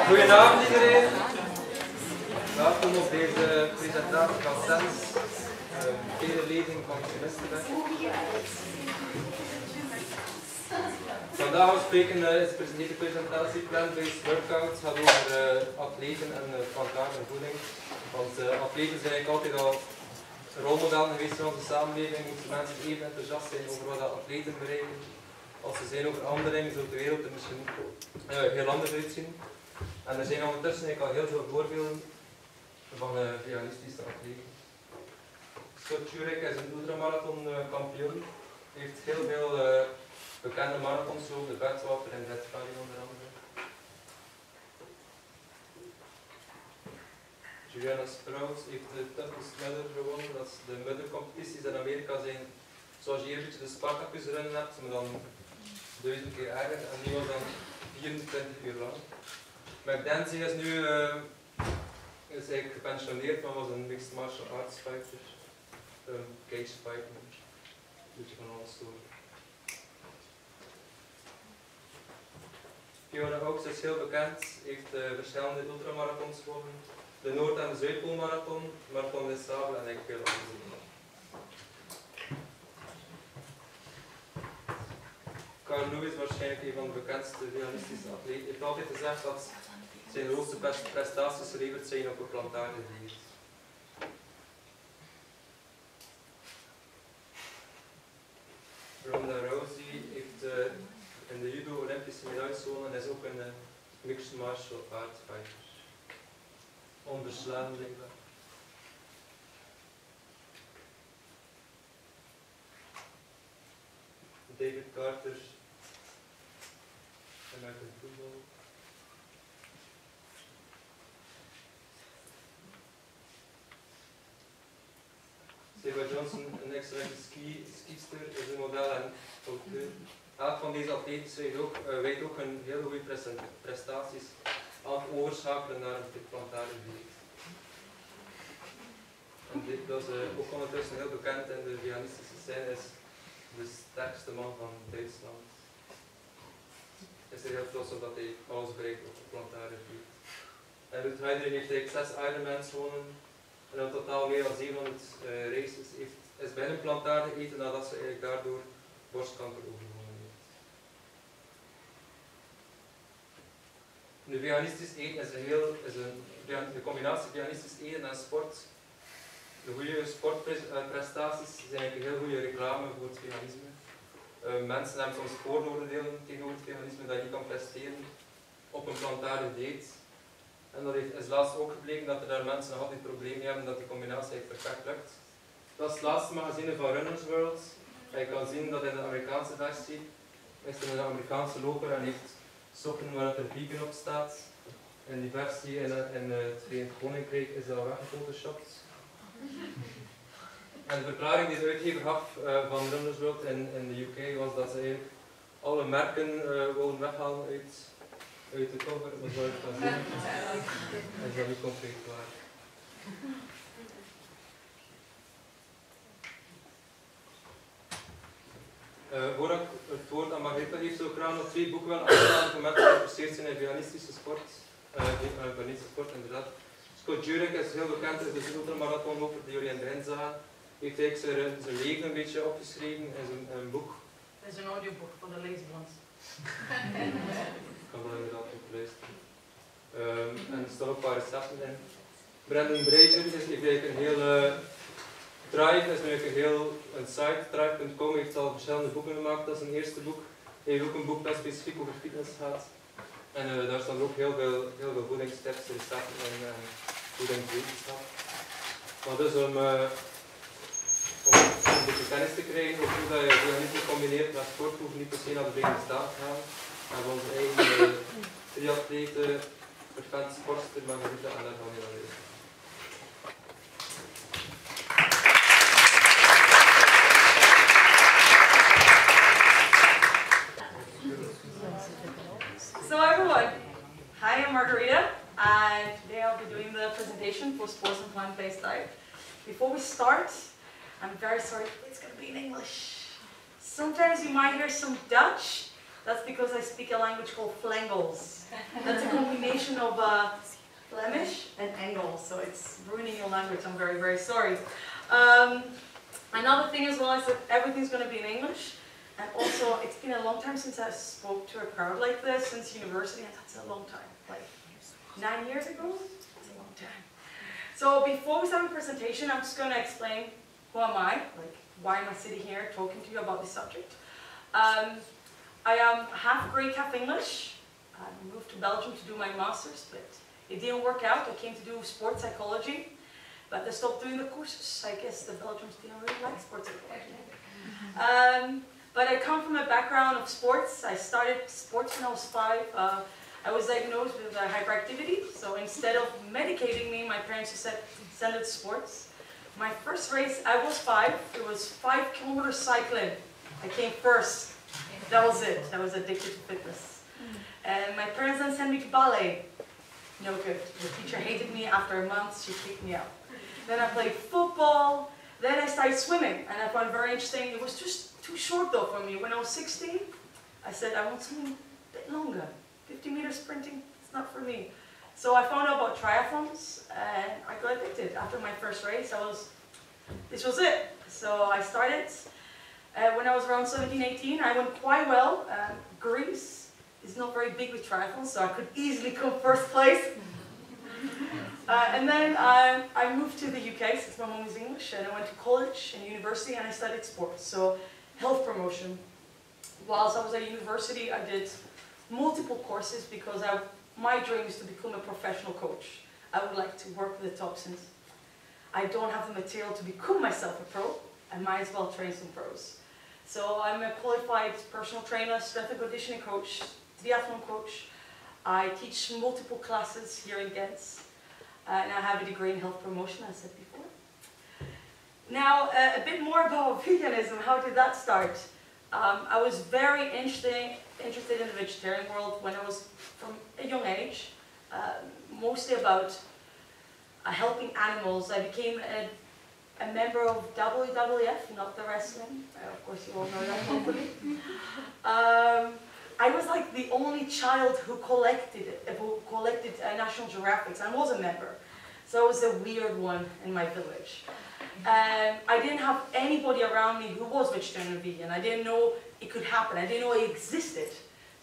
Goedenavond iedereen. Welkom op deze presentatie van SENS, tweede lezing van het semesterwerk. Vandaag gaan we spreken is de presentatie plant-based workouts. Het gaat over atleten en plantaardige voeding. Want atleten zijn eigenlijk altijd al rolmodellen geweest in onze samenleving. Moeten mensen even enthousiast zijn over wat atleten bereiken als ze zijn over andere dingen, zo de wereld er misschien heel anders uitzien. En er zijn ondertussen eigenlijk al heel veel voorbeelden van veganistische atleten. Scott Jurek is een ultramarathon kampioen. Hij heeft heel veel bekende marathons gelopen, de Bedwater en Red Valley onder andere. Juliana Sprouts heeft de Toughest Mudder gewonnen. Dat is de muddercompetities in Amerika zijn, zoals je hier een beetje de Spartacus runnen hebt, maar dan 1000 keer erger. En die was dan 24 uur lang. McDenzie is nu is eigenlijk gepensioneerd, maar was een mixed martial arts fighter, cage fighter, een beetje van alles door. Fiona Oaks is heel bekend, heeft verschillende ultramarathons gewonnen, de Noord- en de Zuidpoolmarathon, Marathon des Sables en eigenlijk veel andere. Carl Lewis is waarschijnlijk een van de bekendste veganistische atleten. Hij heeft altijd gezegd dat zijn grootste prestaties geleverd zijn op een plantaardige dieet. Ronda Rousey heeft in de judo Olympische medailles gewonnen en is ook een mixed martial art fighter. Onverslaan blijkbaar. David Carter, American football. Sarah Johnson, een excellente skister, is een model en auteur. Elk van deze atleten wijt ook een heel goede prestaties aan het overschakelen naar een plantaardige dieet. En dat is ook ondertussen heel bekend in de veganistische scène, is de sterkste man van Duitsland. Is er heel trots op dat hij alles bereikt op de plantaardige dieet. En Ruud Heidering heeft eigenlijk 6 Ironmans gewonnen. En in totaal meer dan 700 races is bij een plantaardig eten nadat ze eigenlijk daardoor borstkanker overwonnen heeft. Nu, veganistisch eten is de combinatie veganistisch eten en sport. De goede sportprestaties zijn eigenlijk een heel goede reclame voor het veganisme. Mensen hebben soms vooroordelen tegenover het veganisme dat je niet kan presteren op een plantaardig dieet. En dat is laatst ook gebleken dat er daar mensen nog altijd problemen hebben dat die combinatie eigenlijk perfect lukt. Dat is het laatste magazine van Runner's World. En je kan zien dat in de Amerikaanse versie is er een Amerikaanse loper en heeft sokken waar er vegan op staat. En die versie in het Verenigd Koninkrijk is al weggefotoshopt. En de verklaring die de uitgever gaf van Runner's World in de UK was dat ze eigenlijk alle merken wilden weghalen uit de cover, maar zoals je kan zien, is dat niet compleet waar. Voordat ik het woord aan Margarita geef, zou ik graag nog 2 boeken willen aanstaan voor mensen die geïnteresseerd zijn in veganistische sport. Veganistische sport, inderdaad. Scott Jurek is heel bekend, is dus een ultramarathonloper die jullie in het begin zagen. Hij heeft eigenlijk zijn leven een beetje opgeschreven in zijn boek. Het is een audioboek voor de leesbrand. Ik kan dat inderdaad ook luisteren. En er staan ook een paar recepten in. Brandon Brazier heeft eigenlijk een hele Drive is nu een site, drive.com heeft al verschillende boeken gemaakt. Dat is een eerste boek. Hij heeft ook een boek dat specifiek over fitness gaat. En daar staan ook heel veel voedingstips, recepten en voedingswetenschap. Maar dus om een beetje kennis te krijgen over hoe je veganisme combineert met sport, hoef je niet per se naar de Verenigde Staten te gaan. We hebben onze eigen triatleten, perfect sportster Margarita en daar gaan we dan weer. So everyone, hi, I'm Margarita, and today I'll be doing the presentation for Sports and Plant-Based Diet. Before we start, I'm very sorry, it's going to be in English. Sometimes you might hear some Dutch, That's because I speak a language called Flengels. That's a combination of Flemish and Engels, so it's ruining your language. I'm very, very sorry. Another thing as well is that everything's going to be in English. And also, it's been a long time since I spoke to a crowd like this, since university, and that's a long time. Like 9 years ago? That's a long time. So before we start the presentation, I'm just going to explain who am I, like why am I sitting here talking to you about this subject. I am half Greek, half English. I moved to Belgium to do my master's, but it didn't work out. I came to do sports psychology, but I stopped doing the courses. I guess the Belgians didn't really like sports psychology. But I come from a background of sports. I started sports when I was 5. I was diagnosed with hyperactivity, so instead of medicating me, my parents just said, send it to sports. My first race, I was 5. It was 5 kilometers cycling. I came first. That was it. I was addicted to fitness. And my parents then sent me to ballet. No good. The teacher hated me. After a month, she kicked me out. Then I played football. Then I started swimming, and I found it very interesting. It was just too short though for me. When I was 16, I said, I want something a bit longer. 50 meters sprinting, it's not for me. So I found out about triathlons, and I got addicted. After my first race, this was it. So I started. When I was around 17, 18, I went quite well. Greece is not very big with triathlons, so I could easily come first place. And then I moved to the UK, since my mom is English, and I went to college and university, and I studied sports, so health promotion. Whilst I was at university, I did multiple courses because my dream is to become a professional coach. I would like to work with the top, since I don't have the material to become myself a pro. I might as well train some pros. So I'm a qualified personal trainer, strength and conditioning coach, triathlon coach. I teach multiple classes here in Ghent. And I have a degree in health promotion, as I said before. Now, a bit more about veganism. How did that start? I was very interested in the vegetarian world when I was from a young age, mostly about helping animals. I became a member of WWF, not the wrestling. Of course, you all know that hopefully. I was like the only child who collected National Geographics and was a member. So I was a weird one in my village. I didn't have anybody around me who was vegetarian or vegan. I didn't know it could happen. I didn't know it existed.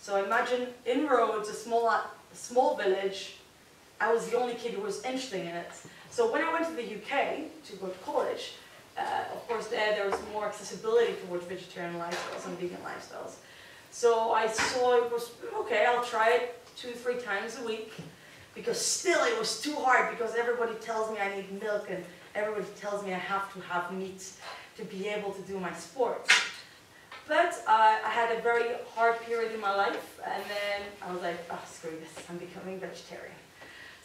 So imagine in Rhodes, a small village, I was the only kid who was interested in it. So when I went to the UK to go to college, of course there was more accessibility towards vegetarian lifestyles and vegan lifestyles. So I saw it was, okay, I'll try it 2-3 times a week, because still it was too hard, because everybody tells me I need milk, and everybody tells me I have to have meat to be able to do my sport. But I had a very hard period in my life, and then I was like, oh, screw this, I'm becoming vegetarian.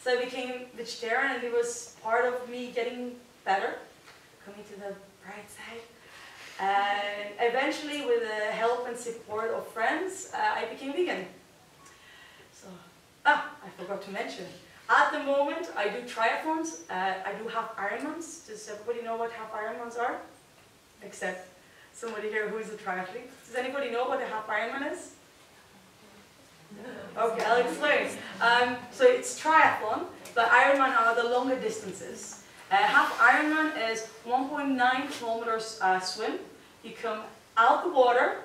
So I became vegetarian, and it was part of me getting better, coming to the bright side. And eventually, with the help and support of friends, I became vegan. So, I forgot to mention, at the moment I do triathlons. I do half Ironmans. Does everybody know what half Ironmans are? Except somebody here who is a triathlete. Does anybody know what a half Ironman is? Okay, I'll explain. So it's triathlon, but Ironman are the longer distances. Half Ironman is 1.9 kilometers swim. You come out the water,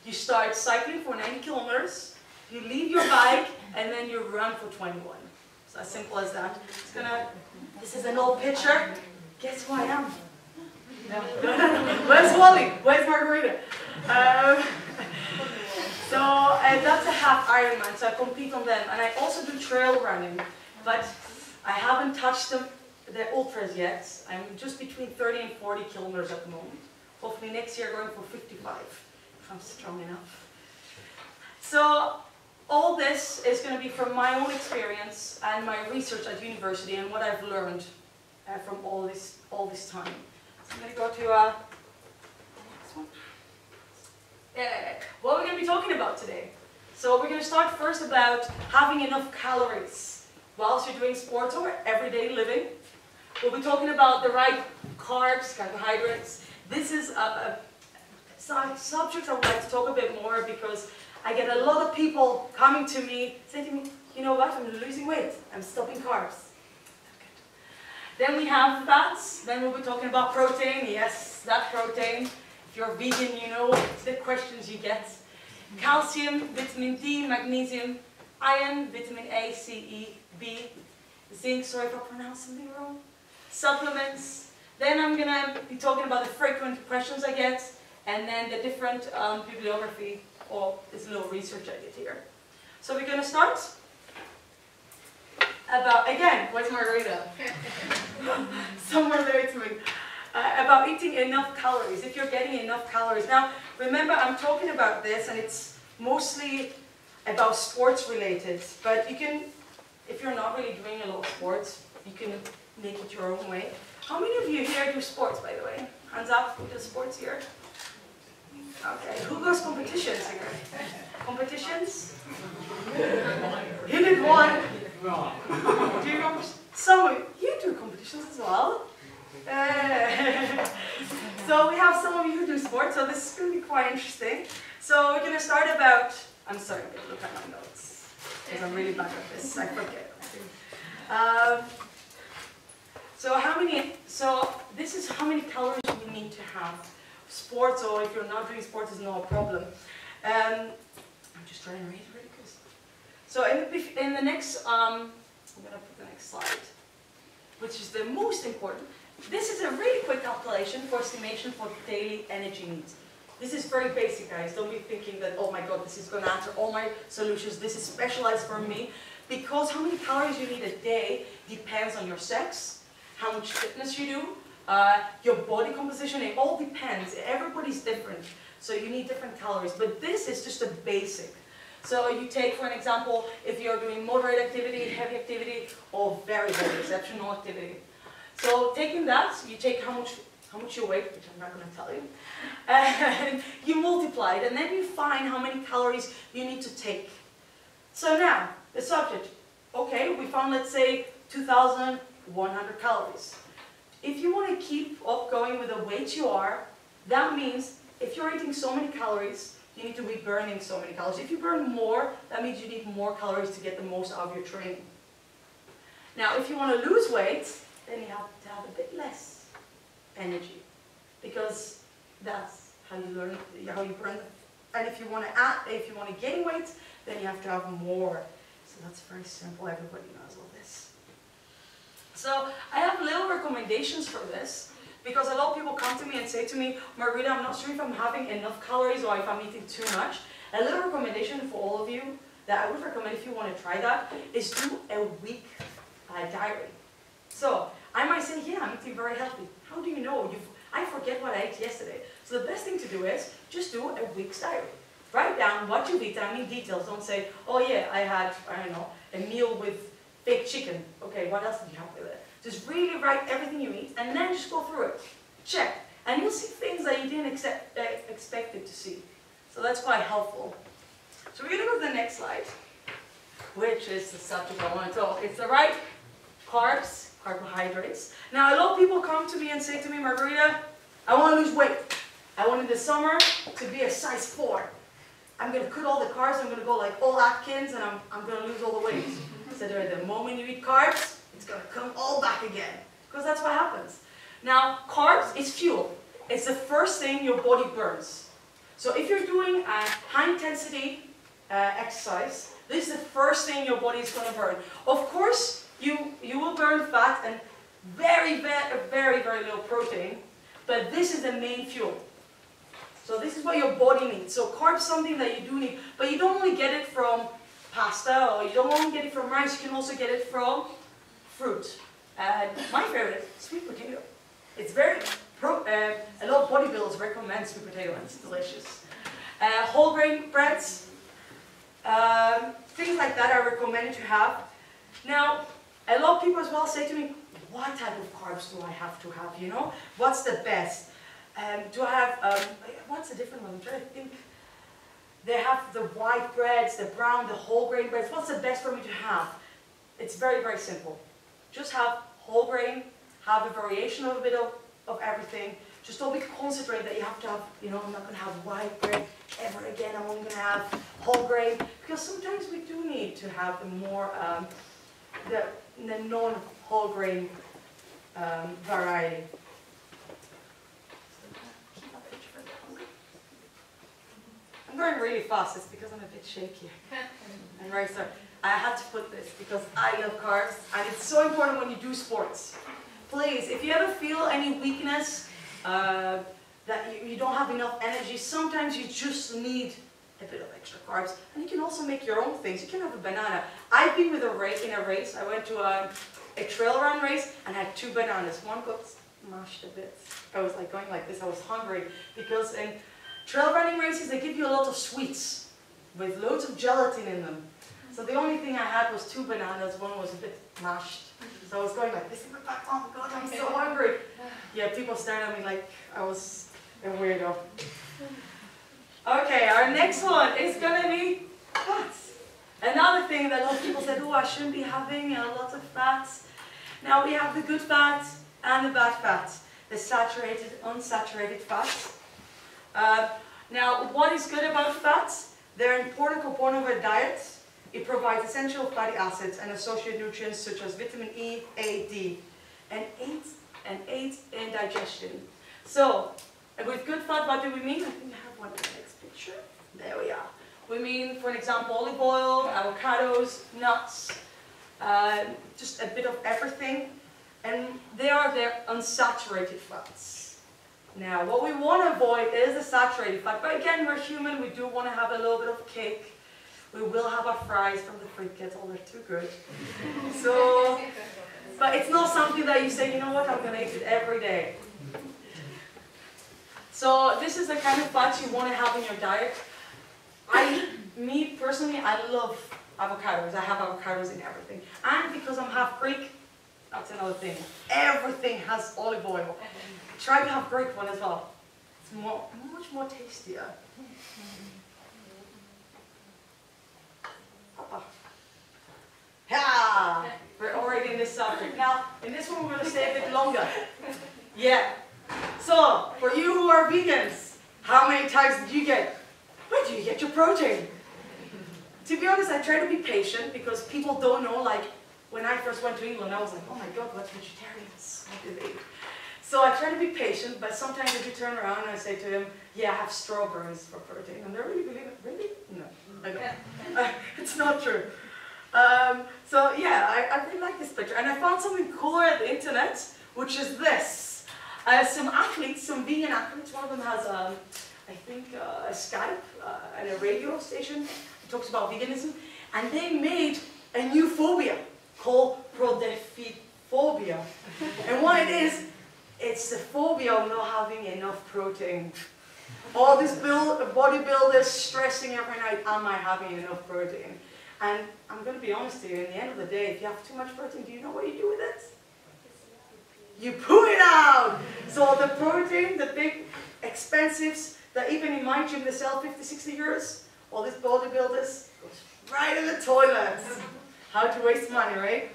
you start cycling for 90 kilometers, you leave your bike, and then you run for 21. It's as simple as that. This is an old picture. Guess who I am? No. Where's Wally? Where's Margarita? So that's a half Ironman, so I compete on them. And I also do trail running, but I haven't touched the ultras yet. I'm just between 30 and 40 kilometers at the moment. Hopefully next year going for 55, if I'm strong enough. So all this is going to be from my own experience and my research at university and what I've learned from all this time. So I'm going to go to this one. What we're going to be talking about today. So we're going to start first about having enough calories whilst you're doing sports or everyday living. We'll be talking about the right carbs, carbohydrates. This is subject I would like to talk a bit more, because I get a lot of people coming to me, saying to me, you know what, I'm losing weight, I'm stopping carbs. Then we have fats, then we'll be talking about protein, yes, that protein. If you're vegan, you know the questions you get. Calcium, vitamin D, magnesium, iron, vitamin A, C, E, B, zinc, sorry if I pronounced something wrong. Supplements. Then I'm going to be talking about the frequent questions I get, and then the different bibliography, or this little research I did here. So we're going to start about, again, where's Margarita? Somewhere there to me. About eating enough calories, if you're getting enough calories. Now, remember, I'm talking about this, and it's mostly about sports related, but you can, if you're not really doing a lot of sports, you can make it your own way. How many of you here do sports, by the way? Hands up, who does sports here? Okay, who goes competitions here? Competitions? You did one. Do you go? Some of you do competitions as well. So we have some of you who do sports, so this is going to be quite interesting. So we're going to start about, I'm sorry, I'm going to look at my notes, because I'm really bad at this, I forget. So this is how many calories you need to have. Sports, or if you're not doing sports, is no problem. I'm just trying to read it really quick. So in the next, I'm going to put the next slide, which is the most important. This is a really quick calculation for estimation for daily energy needs. This is very basic, guys. Don't be thinking that, oh my god, this is going to answer all my solutions. This is specialized for me. Because how many calories you need a day depends on your sex, how much fitness you do, your body composition. It all depends. Everybody's different. So you need different calories. But this is just a basic. So you take, for an example, if you're doing moderate activity, heavy activity, or very, very exceptional activity. So taking that, you take how much you weigh, which I'm not going to tell you, and you multiply it, and then you find how many calories you need to take. So now, the subject, okay, we found, let's say, 2,100 calories. If you want to keep up going with the weight you are, that means if you're eating so many calories, you need to be burning so many calories. If you burn more, that means you need more calories to get the most out of your training. Now, if you want to lose weight, then you have to have a bit less energy, because that's how you learn, how you burn. And if you want to gain weight, then you have to have more. So that's very simple. Everybody knows all this. So I have little recommendations for this, because a lot of people come to me and say to me, Margarita, I'm not sure if I'm having enough calories or if I'm eating too much. A little recommendation for all of you that I would recommend if you want to try that is do a week diary. So I might say, yeah, I'm eating very healthy. How do you know? I forget what I ate yesterday. So the best thing to do is just do a week's diary. Write down what you've eaten. I mean details. Don't say, oh yeah, I had, I don't know, a meal with baked chicken. Okay, what else did you have with it? Just really write everything you eat, and then just go through it. Check. And you'll see things that you didn't expect it to see. So that's quite helpful. So we're going to go to the next slide, which is the subject I want to talk. It's the right carbs, carbohydrates. Now, a lot of people come to me and say to me, Margarita, I want to lose weight. I want in the summer to be a size 4. I'm going to cut all the carbs. I'm going to go like all Atkins, and I'm going to lose all the weight. So the moment you eat carbs, it's going to come all back again, because that's what happens. Now, carbs is fuel. It's the first thing your body burns. So if you're doing a high-intensity exercise, this is the first thing your body is going to burn. Of course, you will burn fat and very, very little protein, but this is the main fuel. So this is what your body needs. So carbs is something that you do need, but you don't only get it from pasta, or you don't only get it from rice, you can also get it from fruit. And my favorite, sweet potato. It's very, a lot of bodybuilders recommend sweet potato, and it's delicious. Whole grain breads, things like that I recommend to have. Now, a lot of people as well say to me, what type of carbs do I have to have, you know? What's the best? Do I have, what's the different one? I'm trying to think. They have the white breads, the brown, the whole grain breads. What's the best for me to have? It's very, very simple. Just have whole grain, have a variation of a bit of everything. Just don't be concentrated that you have to have, you know, I'm not going to have white bread ever again, I'm only going to have whole grain. Because sometimes we do need to have the more, the non-whole grain variety. I'm going really fast, it's because I'm a bit shaky. And right, so I had to put this because I love carbs, and it's so important when you do sports. Please, if you ever feel any weakness, that you don't have enough energy, sometimes you just need a bit of extra carbs. And you can also make your own things. You can have a banana. I've been with in a race. I went to a trail run race and had 2 bananas. One got mashed a bit. I was like going like this. I was hungry because in trail running races they give you a lot of sweets with loads of gelatin in them. So the only thing I had was 2 bananas. One was a bit mashed. So I was going like this. Oh my God, I'm so hungry. Yeah, people stared at me like I was a weirdo. Okay, our next one is going to be fats. Another thing that a lot of people said, oh, I shouldn't be having a lot of fats. Now we have the good fats and the bad fats. The saturated, unsaturated fats. Now, what is good about fats? They're an important component of our diet. It provides essential fatty acids and associated nutrients such as vitamin E, A, D, and aids in digestion. So, with good fat, what do we mean? I think I have one in the next picture. There we are. We mean, for an example, olive oil, avocados, nuts, just a bit of everything. And they're unsaturated fats. Now, what we want to avoid is the saturated fat. But again, we're human, we do want to have a little bit of cake. We will have our fries from the fruit kit, oh, they're too good. So, but it's not something that you say, you know what, I'm going to eat it every day. So this is the kind of fats you want to have in your diet. Me personally, I love avocados. I have avocados in everything. And because I'm half Greek, that's another thing. Everything has olive oil. Try to have Greek one as well. It's much more tastier. Yeah, we're already in this subject. Now, in this one, we're going to stay a bit longer. Yeah. So, for you who are vegans, how many times did you get? Where do you get your protein? To be honest, I try to be patient because people don't know. Like, when I first went to England, I was like, oh my God, what's vegetarians? What do they eat? So I try to be patient, but sometimes if you turn around and I say to them, yeah, I have strawberries for protein, and they really believe it. Really? No, I don't. It's not true. So yeah, I really like this picture. And I found something cooler at the internet, which is this. Some athletes, some vegan athletes, one of them has, I think, a Skype and a radio station. It talks about veganism. And they made a new phobia called prodephobia. And what it is, it's the phobia of not having enough protein. All these bodybuilders stressing every night, am I having enough protein? And I'm going to be honest with you, in the end of the day, if you have too much protein, do you know what you do with it? You poo it out! So the protein, the big expensives, that even in my gym they sell 50, 60 euros, all these bodybuilders, goes right in the toilet. How to waste money, right?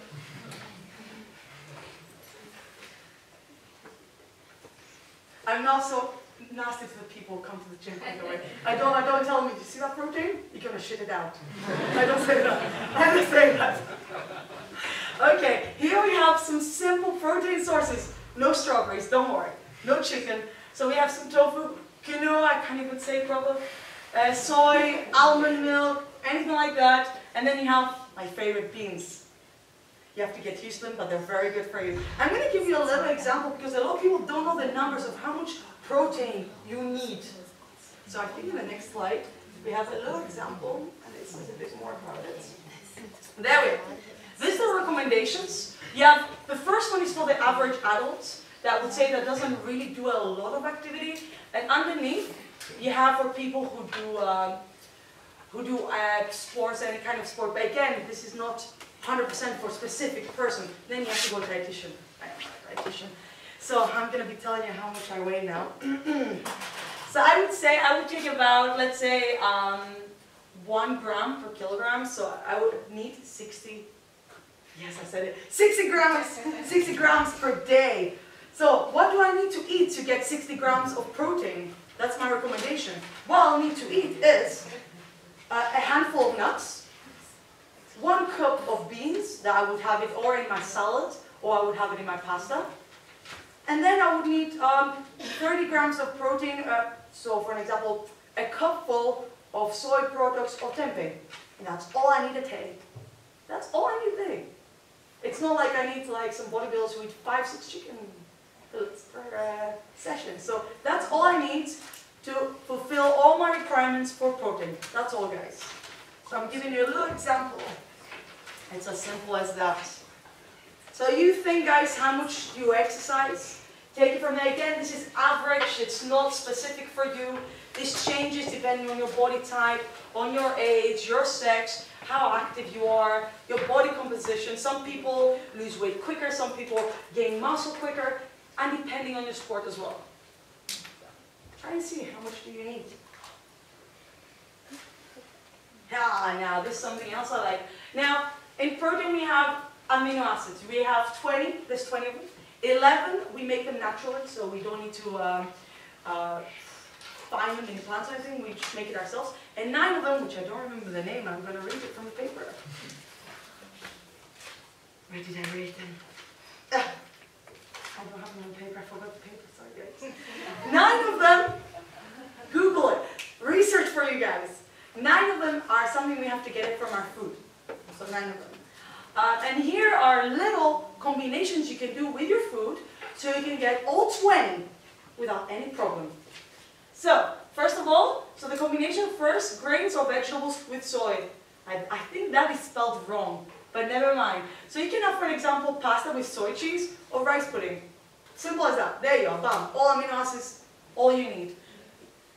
I'm not so nasty to the people who come to the gym, by the way. I don't tell them, you see that protein? You're going to shit it out. I don't say that. I don't say that. Okay, here we have some simple protein sources. No strawberries, don't worry. No chicken. So we have some tofu, quinoa, I can't even say properly, soy, almond milk, anything like that. And then you have my favorite beans. You have to get used to them, but they're very good for you. I'm going to give you a little example because a lot of people don't know the numbers of how much protein you need. So I think in the next slide, we have a little example, and this is a bit more about it. There we go. These are recommendations. You have, the first one is for the average adult, that would say that doesn't really do a lot of activity. And underneath, you have for people who do sports, any kind of sport. But again, this is not 100% for a specific person. Then you have to go to a dietitian. So I'm going to be telling you how much I weigh now. So I would say I would take about, let's say, 1 gram per kilogram. So I would need 60. Yes, I said it. 60 grams per day. So what do I need to eat to get 60 grams of protein? That's my recommendation. What I'll need to eat is a handful of nuts, 1 cup of beans that I would have it or in my salad or I would have it in my pasta. And then I would need 30 grams of protein, so for an example, a cupful of soy products or tempeh. And that's all I need a day. That's all I need a day. It's not like I need like some bodybuilders who eat 5-6 chicken fillets per session. So that's all I need to fulfill all my requirements for protein. That's all, guys. So I'm giving you a little example. It's as simple as that. So you think, guys, how much do you exercise? Take it from there. Again, this is average. It's not specific for you. This changes depending on your body type, on your age, your sex, how active you are, your body composition. Some people lose weight quicker, some people gain muscle quicker, and depending on your sport as well. Try and see, how much do you need? Now this is something else I like. Now, in protein we have amino acids. We have 20, there's 20 of them. 11, we make them naturally, so we don't need to find them in plants or anything, we just make it ourselves. And 9 of them, which I don't remember the name, I'm going to read it from the paper. Where did I read them? I don't have them on paper, I forgot the paper, sorry guys. 9 of them, Google it, research for you guys. 9 of them are something we have to get it from our food. So 9 of them. And here are little combinations you can do with your food, so you can get all 20 without any problem. So, first of all, so the combination first, grains or vegetables with soy. I think that is spelled wrong, but never mind. So you can have, for example, pasta with soy cheese or rice pudding. Simple as that. There you go, bam. All amino acids, all you need.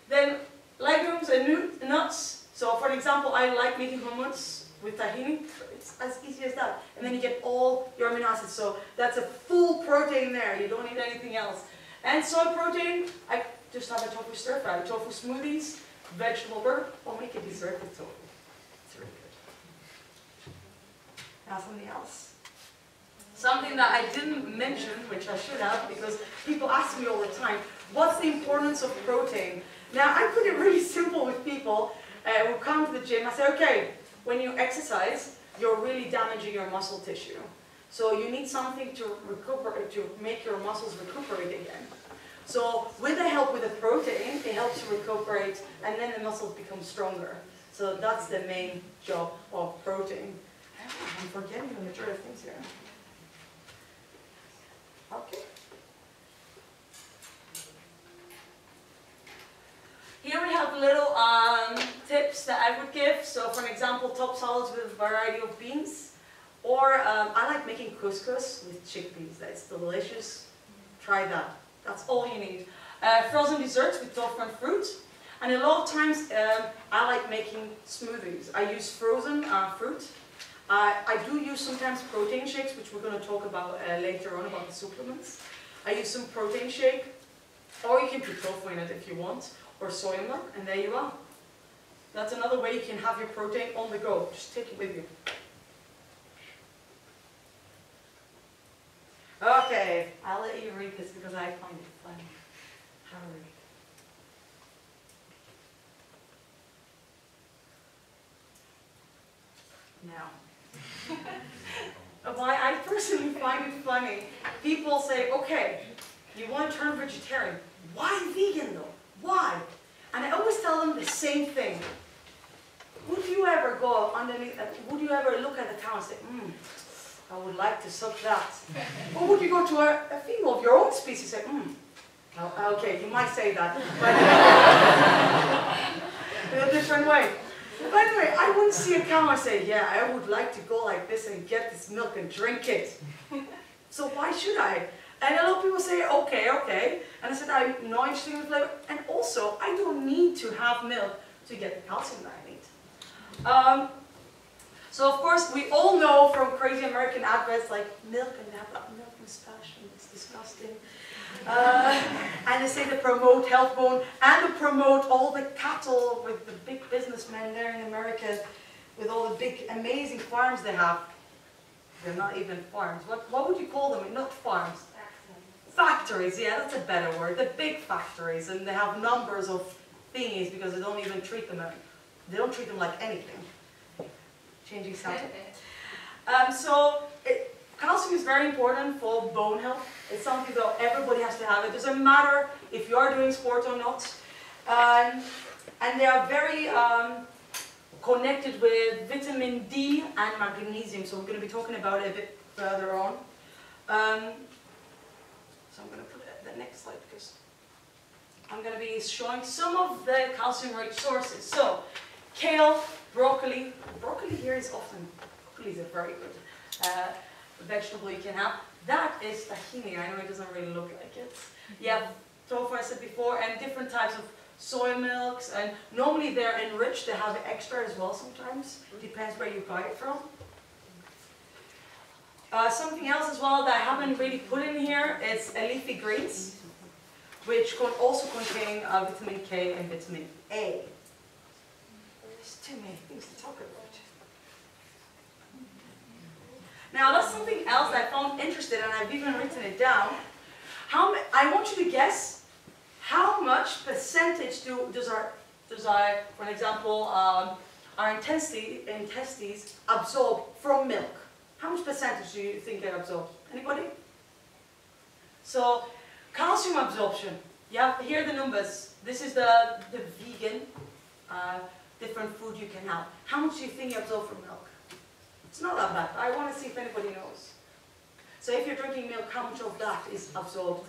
Then legumes and nuts. So for example, I like making hummus with tahini. It's as easy as that. And then you get all your amino acids. So that's a full protein there. You don't need anything else. And soy protein, I just have a tofu stir fry, tofu smoothies, vegetable burger, or make a dessert with tofu. It's really good. Now something else. Something that I didn't mention, which I should have, because people ask me all the time, what's the importance of protein? Now I put it really simple with people who come to the gym. I say, okay, when you exercise, you're really damaging your muscle tissue. So you need something to recuperate, to make your muscles recuperate again. So with the help with the protein, it helps you recuperate, and then the muscles become stronger. So that's the main job of protein. I'm forgetting the majority of things here. Okay. Here we have little tips that I would give. So for example, top salads with a variety of beans. Or I like making couscous with chickpeas. That's delicious. Try that. That's all you need. Frozen desserts with tofu and fruit. And a lot of times I like making smoothies. I use frozen fruit. I do use sometimes protein shakes, which we're going to talk about later on, about the supplements. I use some protein shake, or you can put tofu in it if you want, or soy milk, and there you are. That's another way you can have your protein on the go. Just take it with you. Okay, I'll let you read this because I find it funny. How to read. Now, why I personally find it funny, people say, okay, you want to turn vegetarian. Why vegan though? Why? And I always tell them the same thing. Would you ever go underneath, would you ever look at the cow and say, I would like to suck that? Or would you go to a female of your own species and say, oh, okay, you might say that, but in a different way. But anyway, I wouldn't see a cow and say, yeah, I would like to go like this and get this milk and drink it. So why should I? And a lot of people say, okay, okay. And I said, I'm not interested in the flavor. And also, I don't need to have milk to get the calcium that I need. So of course, we all know from crazy American adverts like milk, and they have that milk mustache, and it's disgusting. And they say they promote health bone, and they promote all the cattle with the big businessmen there in America, with all the big amazing farms they have. They're not even farms. What would you call them? Not farms. factories, yeah, that's a better word, the big factories, and they have numbers of thingies because they don't even treat them, they don't treat them like anything. Changing subject. Calcium is very important for bone health. It's something that everybody has to have. It doesn't matter if you are doing sport or not. And they are very connected with vitamin D and magnesium, so we're going to be talking about it a bit further on. So I'm going to put it at the next slide because I'm going to be showing some of the calcium-rich sources. So, kale, broccoli. Broccoli here is often, broccoli is a very good vegetable you can have. That is tahini. I know it doesn't really look like it. Yeah, tofu I said before, and different types of soy milks, and normally they're enriched. They have extra as well sometimes. Depends where you buy it from. Something else as well that I haven't really put in here is leafy greens, which can also contain vitamin K and vitamin A. There's too many things to talk about. Now that's something else that I found interesting, and I've even written it down. I want you to guess how much percentage does our, for example, our intestines absorb from milk? How much percentage do you think they absorb? Anybody? So, calcium absorption. Yeah, here are the numbers. This is the vegan, different food you can have. How much do you think you absorb from milk? It's not that bad. I want to see if anybody knows. So if you're drinking milk, how much of that is absorbed?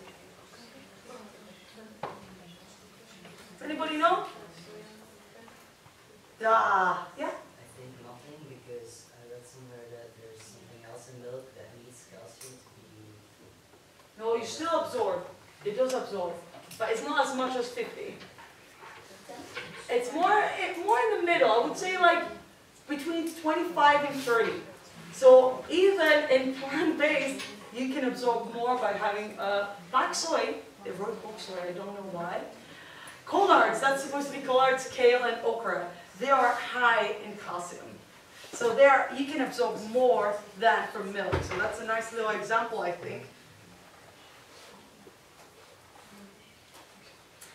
Does anybody know? Yeah? I think nothing, because I read somewhere that there's something else in milk that needs calcium to be... No, you still absorb. It does absorb. But it's not as much as 50. It's more in the middle. I would say like between 25 and 30. So even in plant-based, you can absorb more by having black soy. They wrote black soy, I don't know why. Collards, that's supposed to be collards, kale, and okra. They are high in calcium. So you can absorb more than from milk. So that's a nice little example, I think.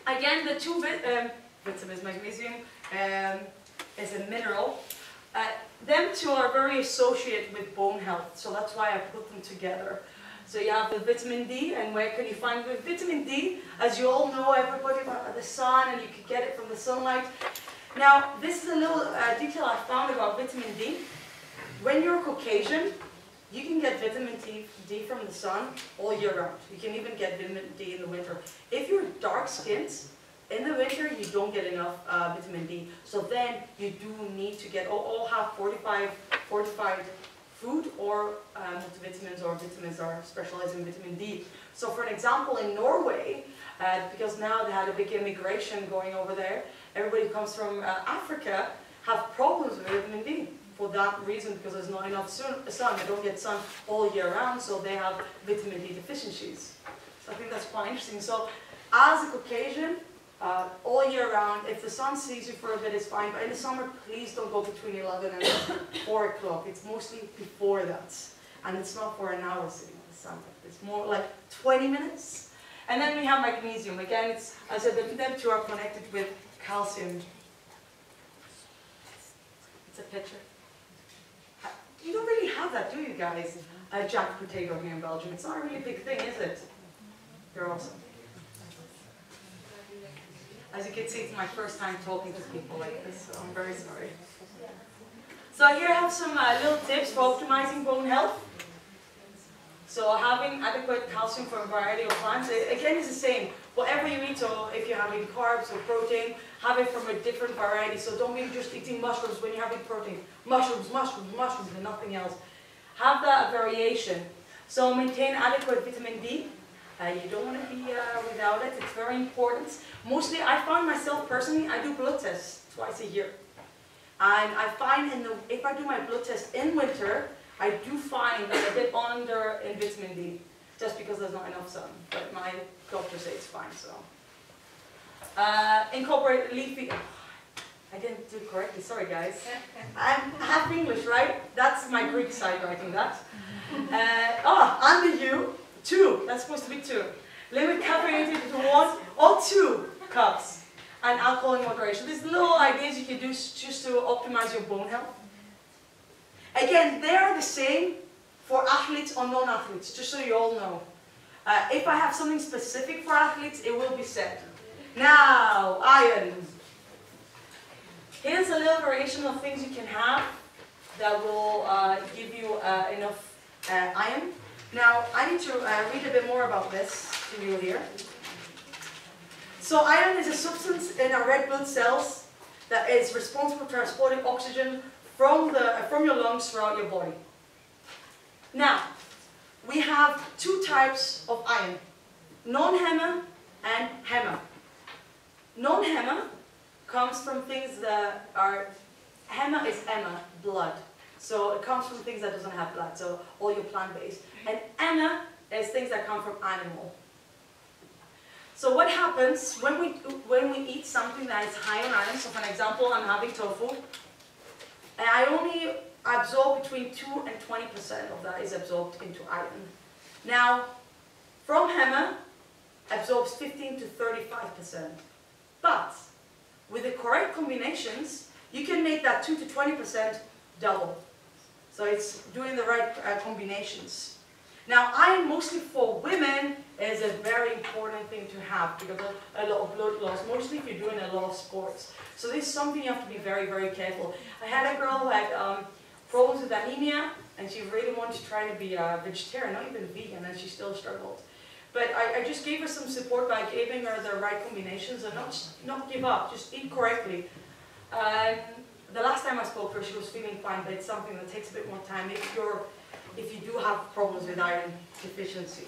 Again, the two vitamins, magnesium is a mineral. Them two are very associated with bone health, so that's why I put them together. So you have the vitamin D, and where can you find the vitamin D? As you all know, everybody about the sun, and you can get it from the sunlight. Now, this is a little detail I found about vitamin D. When you're Caucasian, you can get vitamin D from the sun all year round. You can even get vitamin D in the winter. If you're dark-skinned, in the winter you don't get enough vitamin D. So then you do need to get, all have fortified food or multivitamins or vitamins that are specialized in vitamin D. So for an example, in Norway, because now they had a big immigration going over there, everybody who comes from Africa have problems with vitamin D. For that reason, because there's not enough sun, they don't get sun all year round, so they have vitamin D deficiencies. So I think that's quite interesting. So as a Caucasian, all year round, if the sun sees you for a bit, it's fine, but in the summer, please don't go between 11 and 4 o'clock. It's mostly before that. And it's not for an hour sitting in the sun. It's more like 20 minutes. And then we have magnesium. Again, as I said, them two are connected with calcium. It's a picture. You don't really have that, do you guys? A jack potato here in Belgium. It's not a really big thing, is it? They're awesome. As you can see, it's my first time talking to people like this, so I'm very sorry. So here I have some little tips for optimizing bone health. So having adequate calcium from a variety of plants, again, is the same. Whatever you eat, so if you're having carbs or protein, have it from a different variety. So don't be just eating mushrooms when you're having protein. Mushrooms, mushrooms, mushrooms, and nothing else. Have that variation. So maintain adequate vitamin D. You don't want to be without it. It's very important. Mostly, I find myself personally, I do blood tests twice a year. And I find if I do my blood test in winter, I do find that I'm a bit under in vitamin D, just because there's not enough sun. But my doctor says it's fine, so. Incorporate leafy, I didn't do it correctly, sorry guys. I'm half English, right? That's my Greek side writing that. And the U, 2, that's supposed to be 2. Limit caffeine intake to 1 or 2 cups. And alcohol in moderation. These little ideas you can do just to optimize your bone health. Again, they are the same for athletes or non-athletes, just so you all know. If I have something specific for athletes, it will be said. Now, iron. Here's a little variation of things you can have that will give you enough iron. Now, I need to read a bit more about this to you here. So iron is a substance in our red blood cells that is responsible for transporting oxygen from your lungs throughout your body. Now, we have 2 types of iron, non-HEMA and HEMA. Non-HEMA comes from things that are, HEMA is EMA, blood. So it comes from things that doesn't have blood, so all your plant-based. And EMA is things that come from animal. So what happens when we eat something that is high on iron, so for an example, I'm having tofu, and I only absorb between 2 and 20% of that is absorbed into iron. Now, from HEMA, absorbs 15 to 35%. But with the correct combinations, you can make that 2 to 20% double. So it's doing the right combinations. Now, iron, mostly for women, is a very important thing to have because of a lot of blood loss, mostly if you're doing a lot of sports. So this is something you have to be very, very careful. I had a girl who had problems with anemia, and she really wanted to try to be a vegetarian, not even vegan, and she still struggled. But I just gave her some support by giving her the right combinations and not give up, just eat correctly. The last time I spoke to her, she was feeling fine, but it's something that takes a bit more time if you do have problems with iron deficiency.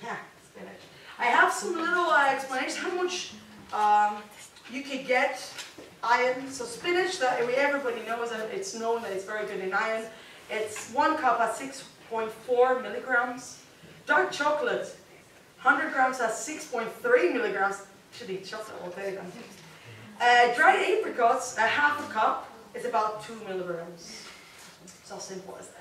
Yeah, spinach. I have some little explanations how much you can get iron. So spinach, everybody knows that it's known that it's very good in iron. It's 1 cup at 6.4 milligrams. Dark chocolate, 100 grams at 6.3 milligrams. Should eat chocolate all day then. Dried apricots, a half a cup, is about 2 milligrams. It's as simple as that.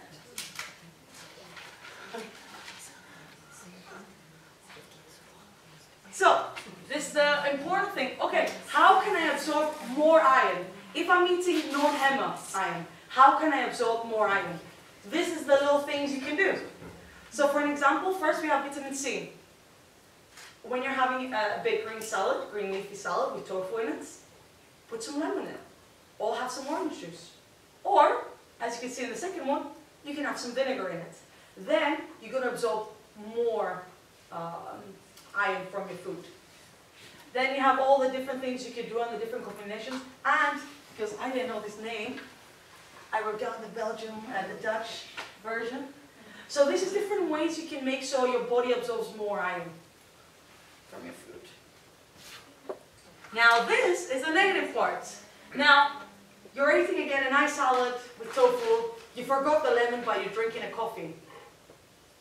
So, this is the important thing. Okay, how can I absorb more iron? If I'm eating non-HEMA iron, how can I absorb more iron? This is the little things you can do. So for an example, first we have vitamin C. When you're having a big green salad, green leafy salad with tofu in it, put some lemon in it. Or have some orange juice. Or, as you can see in the second one, you can have some vinegar in it. Then you're going to absorb more iron from your food. Then you have all the different things you can do and the different combinations. And, because I didn't know this name, I wrote down the Belgian and the Dutch version. So this is different ways you can make so your body absorbs more iron from your food. Now this is the negative part. Now, you're eating again a nice salad with tofu, you forgot the lemon but you're drinking a coffee.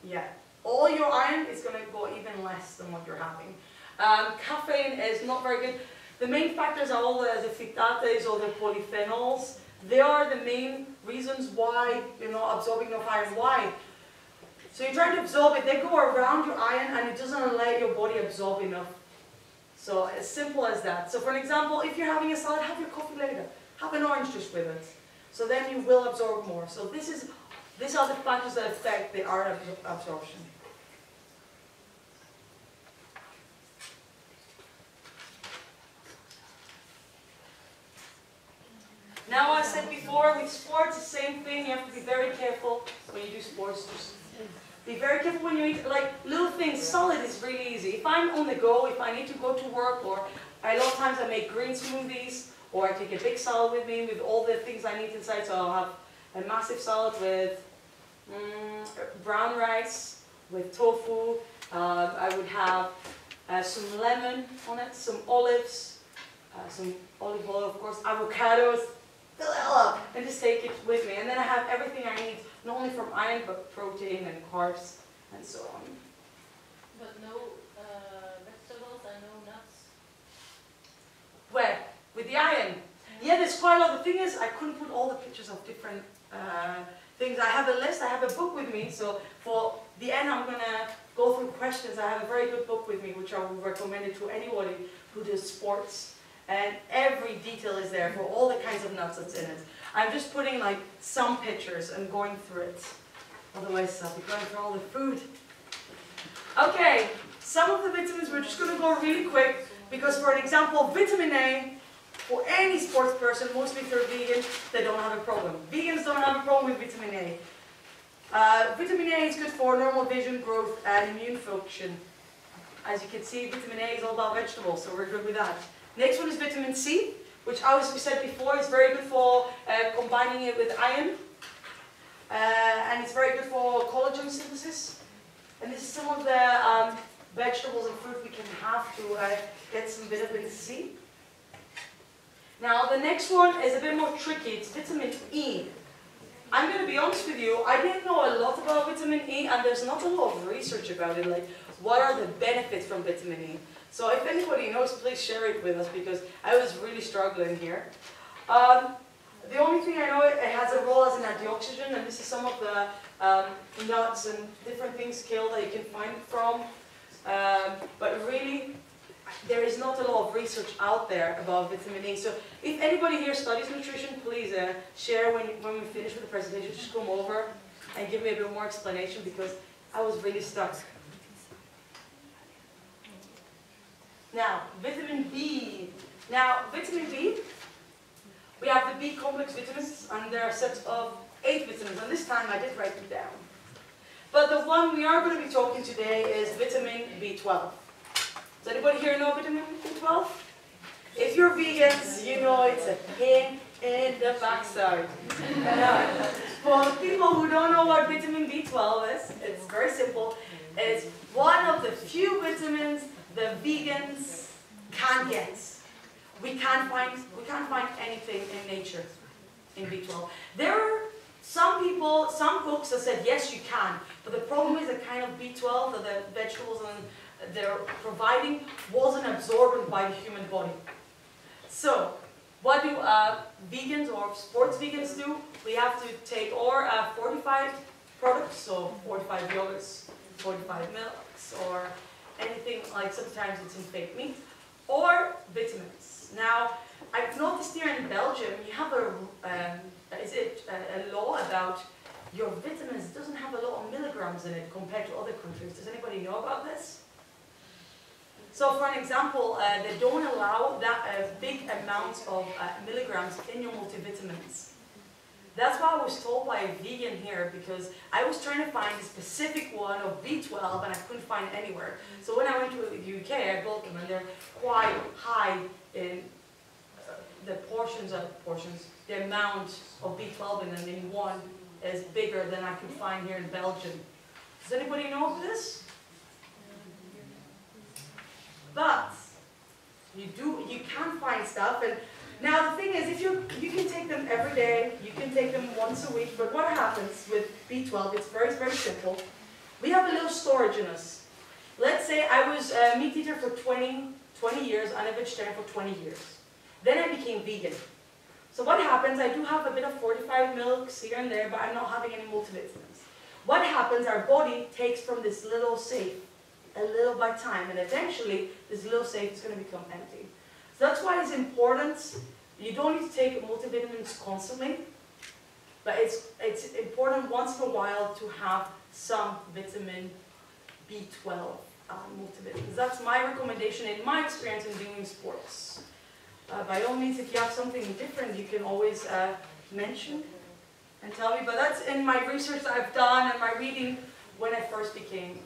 Yeah, all your iron is going to go even less than what you're having. Caffeine is not very good. The main factors are all the phytates or the polyphenols. They are the main reasons why you're not absorbing enough iron. Why? So you're trying to absorb it, they go around your iron and it doesn't let your body absorb enough. So as simple as that. So for an example, if you're having a salad, have your coffee later. Have an orange juice with it. So then you will absorb more. So these are the factors that affect the iron absorption. Now, as I said before, with sports, the same thing. You have to be very careful when you do sports. Just be very careful when you eat, like, little things. Salad is really easy. If I'm on the go, if I need to go to work, or a lot of times I make green smoothies, or I take a big salad with me with all the things I need inside. So I'll have a massive salad with brown rice, with tofu. I would have some lemon on it, some olives, some olive oil, of course, avocados. Fill it all up and just take it with me. And then I have everything I need, not only from iron, but protein and carbs and so on. But no vegetables and no nuts? Where? With the iron? Yeah, there's quite a lot. The thing is, I couldn't put all the pictures of different things. I have a list, I have a book with me, so for the end I'm going to go through questions. I have a very good book with me, which I would recommend it to anybody who does sports. And every detail is there for all the kinds of nuts that's in it. I'm just putting like some pictures and going through it. Otherwise I'll be going through all the food. Okay, some of the vitamins we're just going to go really quick, because for an example, vitamin A, for any sports person, mostly if they're vegan, they don't have a problem. Vegans don't have a problem with vitamin A. Vitamin A is good for normal vision, growth, and immune function. As you can see, vitamin A is all about vegetables, so we're good with that. Next one is vitamin C, which, as we said before, is very good for combining it with iron. And it's very good for collagen synthesis. And this is some of the vegetables and fruit we can have to get some vitamin C. Now the next one is a bit more tricky. It's vitamin E. I'm going to be honest with you, I didn't know a lot about vitamin E, and there's not a lot of research about it, like what are the benefits from vitamin E. So if anybody knows, please share it with us, because I was really struggling here. The only thing I know, it has a role as an antioxidant, and this is some of the nuts and different things, kale, that you can find from. But really, there is not a lot of research out there about vitamin E. So if anybody here studies nutrition, please share when we finish with the presentation. Just come over and give me a bit more explanation, because I was really stuck. Now, vitamin B. Now, vitamin B, we have the B complex vitamins, and there are sets of 8 vitamins, and this time I did write them down. But the one we are going to be talking today is vitamin B12. Does anybody here know vitamin B12? If you're vegans, you know it's a pain in the backside. For people who don't know what vitamin B12 is, it's very simple. It's one of the few vitamins the vegans can't get. We can't find anything in nature in B12. There are some people, some books that said yes, you can, but the problem is the kind of B12 that the vegetables and they're providing wasn't absorbed by the human body. So, what do vegans or sports vegans do? We have to take or fortified products, so fortified yogurts, fortified milks, or anything like, sometimes it's in fake meat, or vitamins. Now, I've noticed here in Belgium, you have a law about your vitamins doesn't have a lot of milligrams in it compared to other countries. Does anybody know about this? So for an example, they don't allow that big amounts of milligrams in your multivitamins. That's why I was told by a vegan here, because I was trying to find a specific one of B12 and I couldn't find it anywhere. So when I went to the UK, I bought them, and they're quite high in the the amount of B12 in them in one is bigger than I could find here in Belgium. Does anybody know of this? But you can find stuff, and now the thing is, if you can take them every day, you can take them once a week, but what happens with B12, it's very, very simple. We have a little storage in us. Let's say I was a meat eater for 20 years and a vegetarian for 20 years. Then I became vegan. So what happens, I do have a bit of fortified milks here and there, but I'm not having any multivitamins. What happens, our body takes from this little safe a little by time, and eventually this little safe is going to become empty. So that's why it's important. You don't need to take multivitamins constantly, but it's important once in a while to have some vitamin B12 multivitamins. That's my recommendation in my experience in doing sports. By all means, if you have something different, you can always mention and tell me. But that's in my research that I've done and my reading when I first became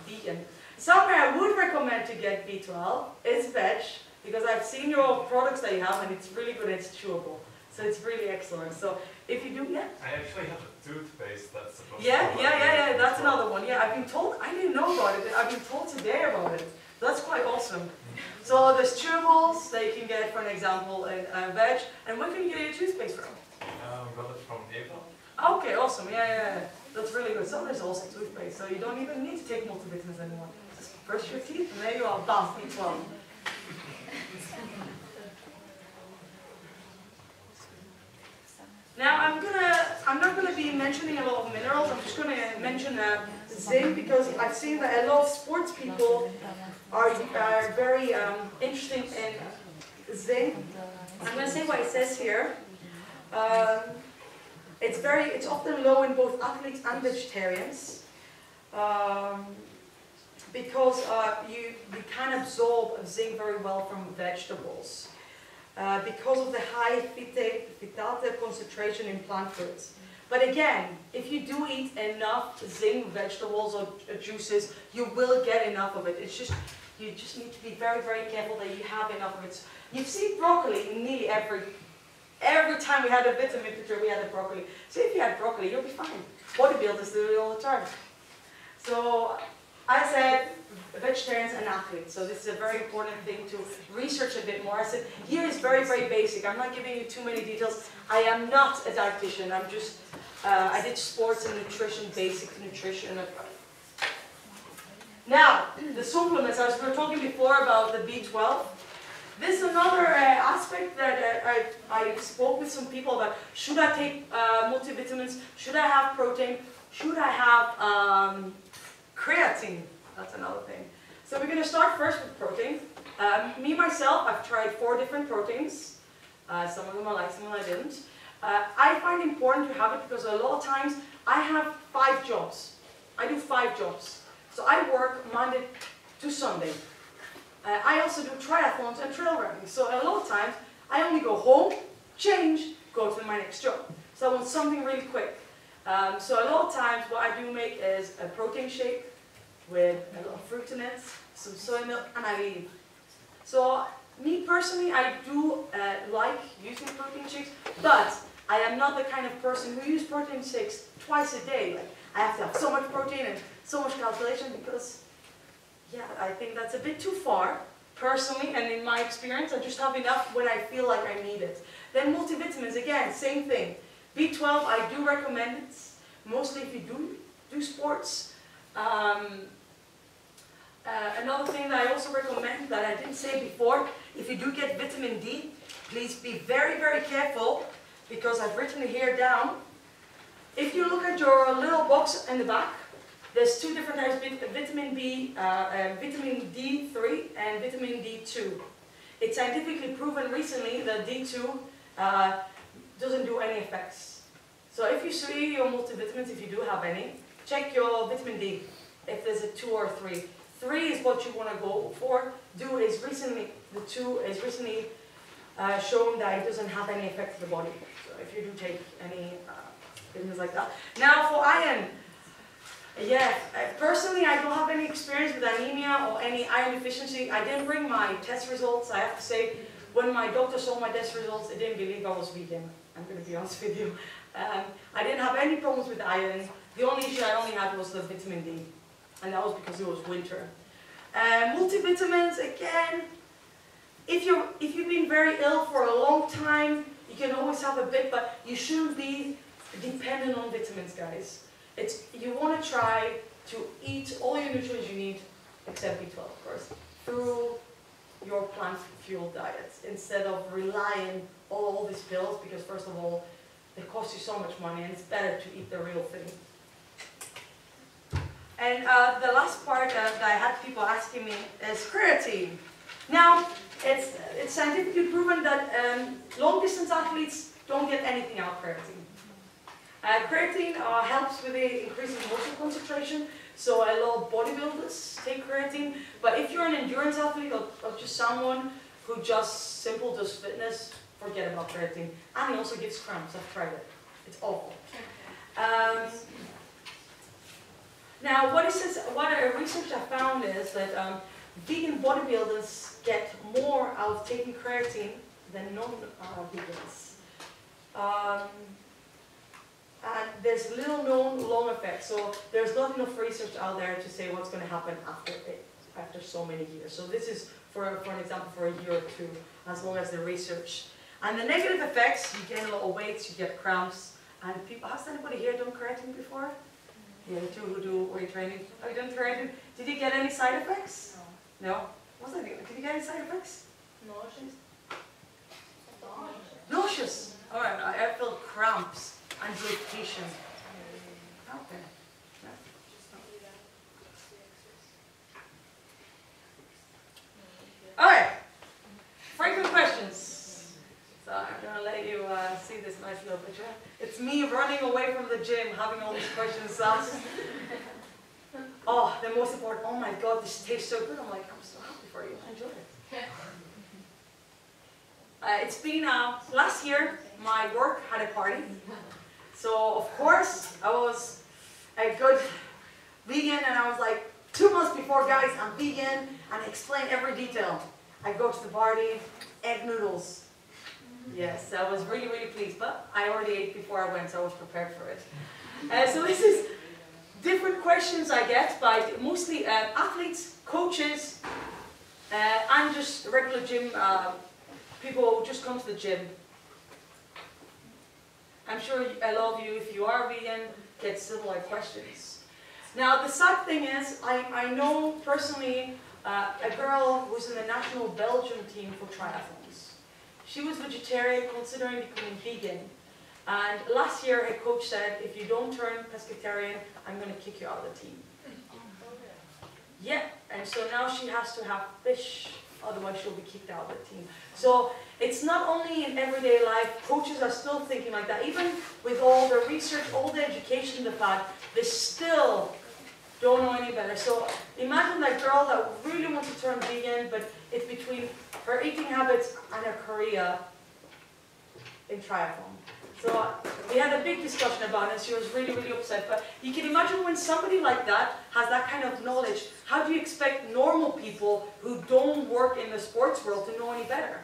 vegan. Somewhere I would recommend to get B12 is veg, because I've seen your products that you have, and it's really good, it's chewable. So it's really excellent. So if you do, yeah? I actually have a toothpaste that's supposed Yeah, that's another one. Yeah, I've been told, I didn't know about it, I've been told today about it. That's quite awesome. So there's chewables that you can get, for an example, in veg. And where can you get your toothpaste from? Got it from Eva. Okay, awesome. Yeah. That's really good. So there's also toothpaste, so you don't even need to take multivitamins anymore. Just brush your teeth, and there you are, bam, B12. Now I'm not going to be mentioning a lot of minerals. I'm just going to mention zinc because I've seen that a lot of sports people are very interested in zinc. I'm going to say what it says here. It's often low in both athletes and vegetarians because you can absorb zinc very well from vegetables. Because of the high phytate concentration in plant foods. But again, if you do eat enough zinc vegetables or juices, you will get enough of it. It's just, you just need to be very, very careful that you have enough of it. You've seen broccoli in nearly every time we had a vitamin picture, we had a broccoli. So if you had broccoli, you'll be fine. Bodybuilders do it all the time. So I said vegetarians and athletes, so this is a very important thing to research a bit more. I said, here is very, very basic. I'm not giving you too many details. I am not a dietitian. I'm just, I did sports and nutrition, basic nutrition. Now, the supplements, as we were talking before about the B12, this is another aspect that I spoke with some people about. Should I take multivitamins? Should I have protein? Should I have creatine? That's another thing. So we're going to start first with protein. Me, myself, I've tried 4 different proteins. Some of them I liked, some of them I didn't. I find it important to have it because a lot of times I have 5 jobs. I do 5 jobs. So I work Monday to Sunday. I also do triathlons and trail running. So a lot of times I only go home, change, go to my next job. So I want something really quick. So a lot of times what I do make is a protein shake with a lot of fruit in it, some soy milk, and I leave. So me personally, I do like using protein shakes, but I am not the kind of person who uses protein shakes twice a day. Like, I have to have so much protein and so much calculation because, yeah, I think that's a bit too far, personally, and in my experience, I just have enough when I feel like I need it. Then multivitamins, again, same thing. B12, I do recommend it, mostly if you do sports. Another thing that I also recommend that I didn't say before, if you do get vitamin D, please be very, very careful because I've written it here down. If you look at your little box in the back, there's 2 different types of vitamin B, vitamin D3 and vitamin D2. It's scientifically proven recently that D2 doesn't do any effects. So if you see your multivitamins, if you do have any, check your vitamin D, if there's a 2 or 3. 3 is what you want to go for. The 2 is recently shown that it doesn't have any effect to the body. So if you do take any things like that. Now for iron, yeah, personally I don't have any experience with anemia or any iron deficiency. I didn't bring my test results. I have to say, when my doctor saw my test results, they didn't believe I was vegan. I'm going to be honest with you. I didn't have any problems with iron. The only issue I only had was the vitamin D. And that was because it was winter. Multivitamins, again, if you've been very ill for a long time, you can always have a bit, but you shouldn't be dependent on vitamins, guys. You want to try to eat all your nutrients you need, except B12, of course, through your plant fuel diet, instead of relying on all these pills, because first of all, they cost you so much money, and it's better to eat the real thing. And the last part that I had people asking me is creatine. Now, it's scientifically proven that long-distance athletes don't get anything out of creatine. Creatine helps with the increasing muscle concentration, so a lot of bodybuilders take creatine. But if you're an endurance athlete or just someone who just simple does fitness, forget about creatine. And it also gives cramps. I've tried it. It's awful. Now, what research I found is that vegan bodybuilders get more out of taking creatine than non-vegans. And there's little known long effects, so there's not enough research out there to say what's going to happen after so many years. So this is, for an example, for a year or 2, as long as the research. And the negative effects, you gain a lot of weight, you get cramps, and people, has anybody here done creatine before? Yeah, the 2 who do weight training. Have you done creatine? Did you get any side effects? No. No? What's that? Did you get any side effects? Nauseous. Nauseous. Alright, I feel cramps. and be patient. Okay. Alright, frequent questions. So I'm going to let you see this nice little picture. It's me running away from the gym, having all these questions asked. Oh, the most important, oh my god, this tastes so good. I'm like, I'm so happy for you, enjoy it. It's been, last year, my work had a party. So, of course, I was a good vegan, and I was like, 2 months before, guys, I'm vegan, and I explain every detail. I go to the party, egg noodles. Yes, I was really, really pleased, but I already ate before I went, so I was prepared for it. So this is different questions I get by mostly athletes, coaches, and just regular gym people who just come to the gym. I'm sure a lot of you, if you are vegan, get similar questions. Now, the sad thing is, I know personally a girl who's in the national Belgium team for triathlons. She was vegetarian, considering becoming vegan. And last year, her coach said, if you don't turn pescatarian, I'm going to kick you out of the team. Yeah, and so now she has to have fish, otherwise she'll be kicked out of the team. So it's not only in everyday life, coaches are still thinking like that. Even with all the research, all the education they've had, they still don't know any better. So imagine that girl that really wants to turn vegan, but it's between her eating habits and her career in triathlon. So we had a big discussion about it, and she was really, really upset. But you can imagine when somebody like that has that kind of knowledge, how do you expect normal people who don't work in the sports world to know any better?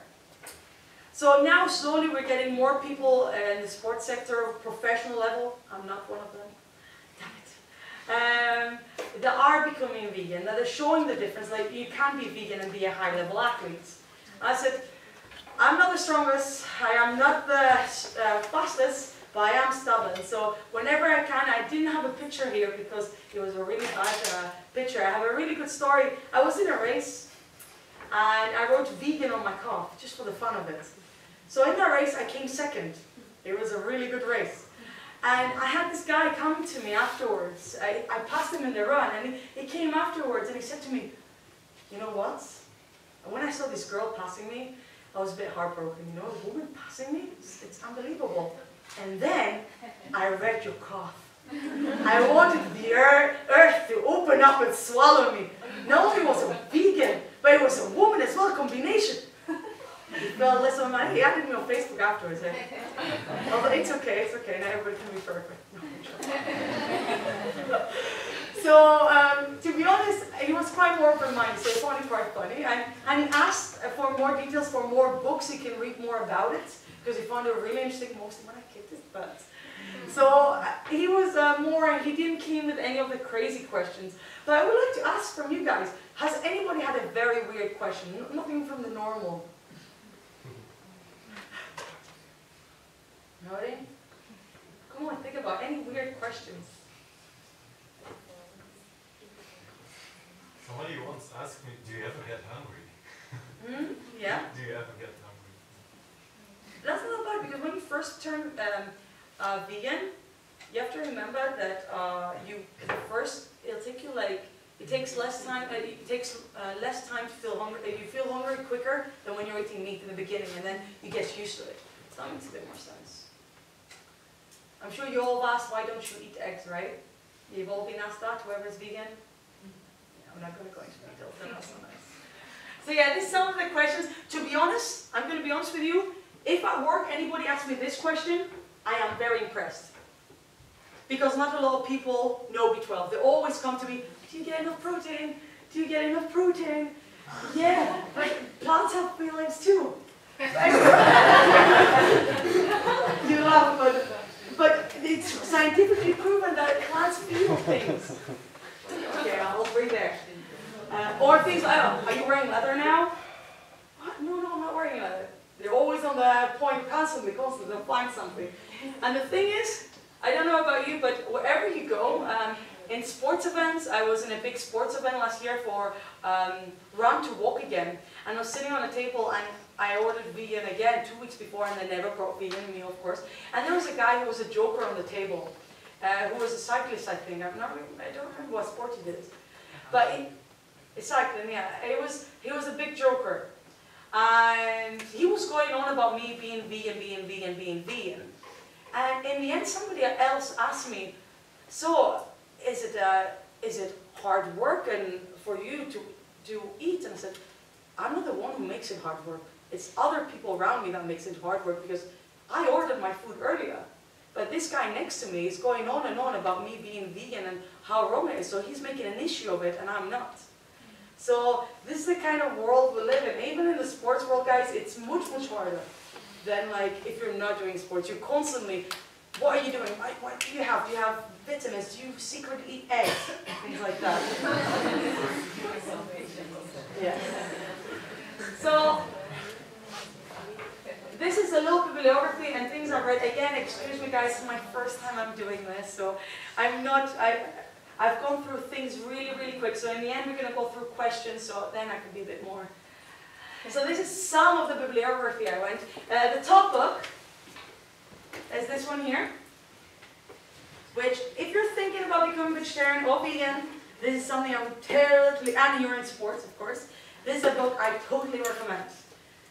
So now slowly we're getting more people in the sports sector, professional level. I'm not one of them. Damn it. That are becoming vegan, that are showing the difference. Like, you can be vegan and be a high-level athlete. I said, I'm not the strongest, I am not the fastest, but I am stubborn. So whenever I can, I didn't have a picture here because it was a really bad picture. I have a really good story. I was in a race, and I wrote vegan on my calf, just for the fun of it. So in that race, I came second. It was a really good race. And I had this guy come to me afterwards. I passed him in the run, and he came afterwards, and he said to me, you know what? And when I saw this girl passing me, I was a bit heartbroken. You know, a woman passing me? It's unbelievable. And then I read your cough. I wanted the earth to open up and swallow me. Not only was a vegan, but it was a woman as well, combination. Well, listen, he added me on Facebook afterwards. Although it's okay, not everybody can be perfect. No, so, to be honest, he was quite more open-minded, so I found it quite funny. And he asked for more details, for more books, he can read more about it, because he found it really interesting, mostly when I kicked his butt. So, he was he didn't came with any of the crazy questions. But I would like to ask from you guys, has anybody had a very weird question? Nothing from the normal. Nobody? Come on, think about any weird questions. Somebody once asked me, do you ever get hungry? Yeah? Do you ever get hungry? That's not bad, because when you first turn vegan, you have to remember that it takes less time to feel hungry. You feel hungry quicker than when you're eating meat in the beginning, and then you get used to it. So that makes a bit more sense. I'm sure you all asked, why don't you eat eggs, right? You've all been asked that, whoever's vegan. Yeah, I'm not going to go into details, they're not so nice. So yeah, this is some of the questions. To be honest, I'm going to be honest with you, if at work anybody asks me this question, I am very impressed. Because not a lot of people know B12. They always come to me, do you get enough protein? Do you get enough protein? Yeah, but plants have feelings too. You laugh, but it's scientifically proven that plants feel things. Okay, I'll breathe there. Or things like, are you wearing leather now? What? No, I'm not wearing leather. They're always on the point constantly, they'll find something. And the thing is, I don't know about you, but wherever you go, in sports events, I was in a big sports event last year for Run to Walk Again, and I was sitting on a table, and I ordered vegan again 2 weeks before, and they never brought vegan meal, of course. And there was a guy who was a joker on the table, who was a cyclist, I think. I don't remember what sport he did, but cycling, yeah. He was a big joker, and he was going on about me being vegan. And in the end, somebody else asked me, "So, is it hard work and for you to eat?" And I said, "I'm not the one who makes it hard work. It's other people around me that makes it hard work, because I ordered my food earlier. But this guy next to me is going on and on about me being vegan and how wrong it is, so he's making an issue of it and I'm not." So this is the kind of world we live in. Even in the sports world, guys, it's much harder than like if you're not doing sports. You're constantly, what are you doing? What do you have? Do you have vitamins? Do you secretly eat eggs? Things like that. Yeah. So this is a little bibliography and things I've read. Again, excuse me guys, it's my first time I'm doing this, so I've gone through things really quick. So in the end, we're going to go through questions, so then I can be a bit more. So this is some of the bibliography I went. The top book is this one here, which if you're thinking about becoming vegetarian or vegan, this is something I would totally, and you're in sports, of course, this is a book I totally recommend.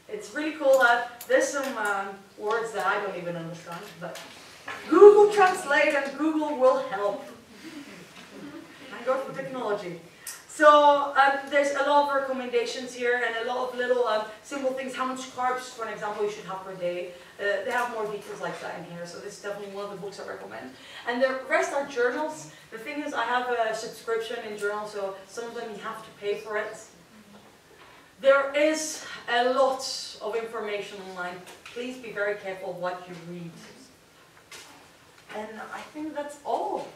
It's really cool that there's some words that I don't even understand, but Google Translate and Google will help. And go for technology. So there's a lot of recommendations here and a lot of little simple things. How much carbs, for an example, you should have per day. They have more details like that in here, so this is definitely one of the books I recommend. And the rest are journals. The thing is, I have a subscription in journals, so some of them you have to pay for it. There is a lot of information online. Please be very careful what you read. And I think that's all.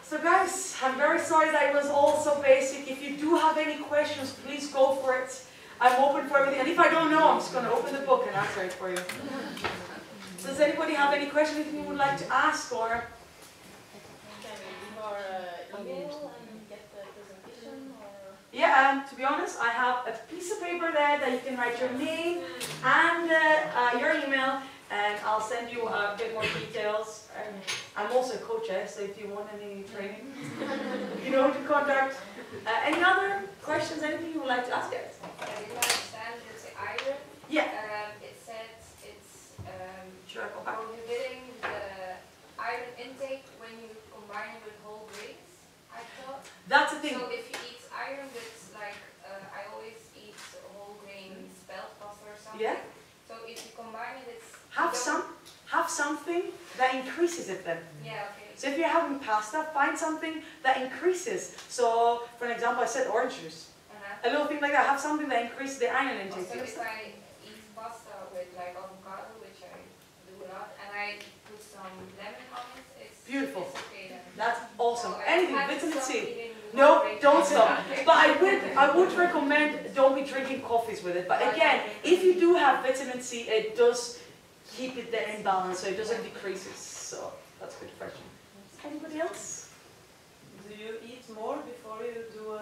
So guys, I'm very sorry that it was all so basic. If you do have any questions, please go for it. I'm open for everything. And if I don't know, I'm just going to open the book and answer it for you. Does anybody have any questions, anything you would like to ask? Or? Can we leave our email and get the presentation? Or? Yeah, to be honest, I have a piece of paper there that you can write your name and your email, and I'll send you a bit more details. I'm also a coach, so if you want any training, you know who to contact. Any other questions, anything you would like to ask us? I didn't understand, you say iron. Yeah. It said it's Sure, go back. prohibiting the iron intake when you combine it with whole grains, I thought. That's the thing. So if you eat iron with, like, I always eat whole grain spelt pasta or something. Yeah. So if you combine it, it's... Have something that increases it then. Yeah, okay. So if you're having pasta, find something that increases. So, for an example, I said orange juice. A little thing like that. Have something that increases the iron intake. So if I eat pasta with like avocado, which I do a lot, and I put some lemon on it, it's beautiful. It's okay then. That's awesome. So Anything, I have to vitamin stop C. eating No, whole don't grain. stop. But I would recommend don't be drinking coffees with it. But again, if you do have vitamin C, it does keep it there in balance, so it doesn't decrease it. So that's a good question. Anybody else? Do you eat more before you do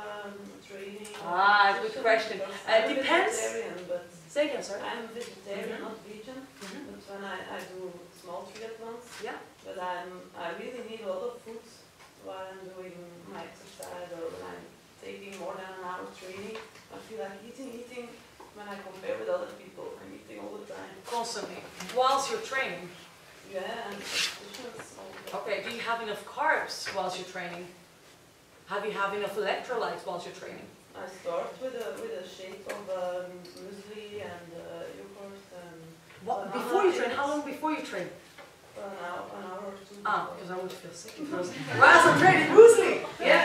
training? Ah, good question. I'm Depends. vegetarian, but Say again, sorry. I'm vegetarian, not vegan. But when I do small triathlons, Yeah. but I really need a lot of food while I'm doing my exercise or when I'm taking more than an hour training. I feel like eating. When I compare with other people, I'm eating all the time. Constantly. Whilst you're training. Yeah, and competitions. Okay, do you have enough carbs whilst you're training? Have you have enough electrolytes whilst you're training? I start with a shake of muesli and yogurt and... What, before you train? How long before you train? An hour or two. Ah, because I would feel sick if I was... Whilst I'm training, muesli! Yeah.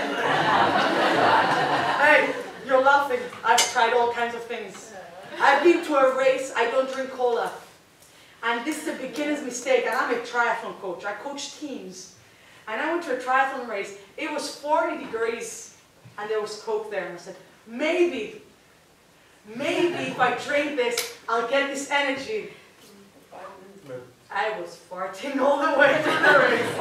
Hey, you're laughing. I've tried all kinds of things. I've been to a race, I don't drink cola. And this is a beginner's mistake, and I'm a triathlon coach. I coach teams. And I went to a triathlon race. It was 40 degrees, and there was Coke there. And I said, maybe if I drink this, I'll get this energy. I was farting all the way to the race.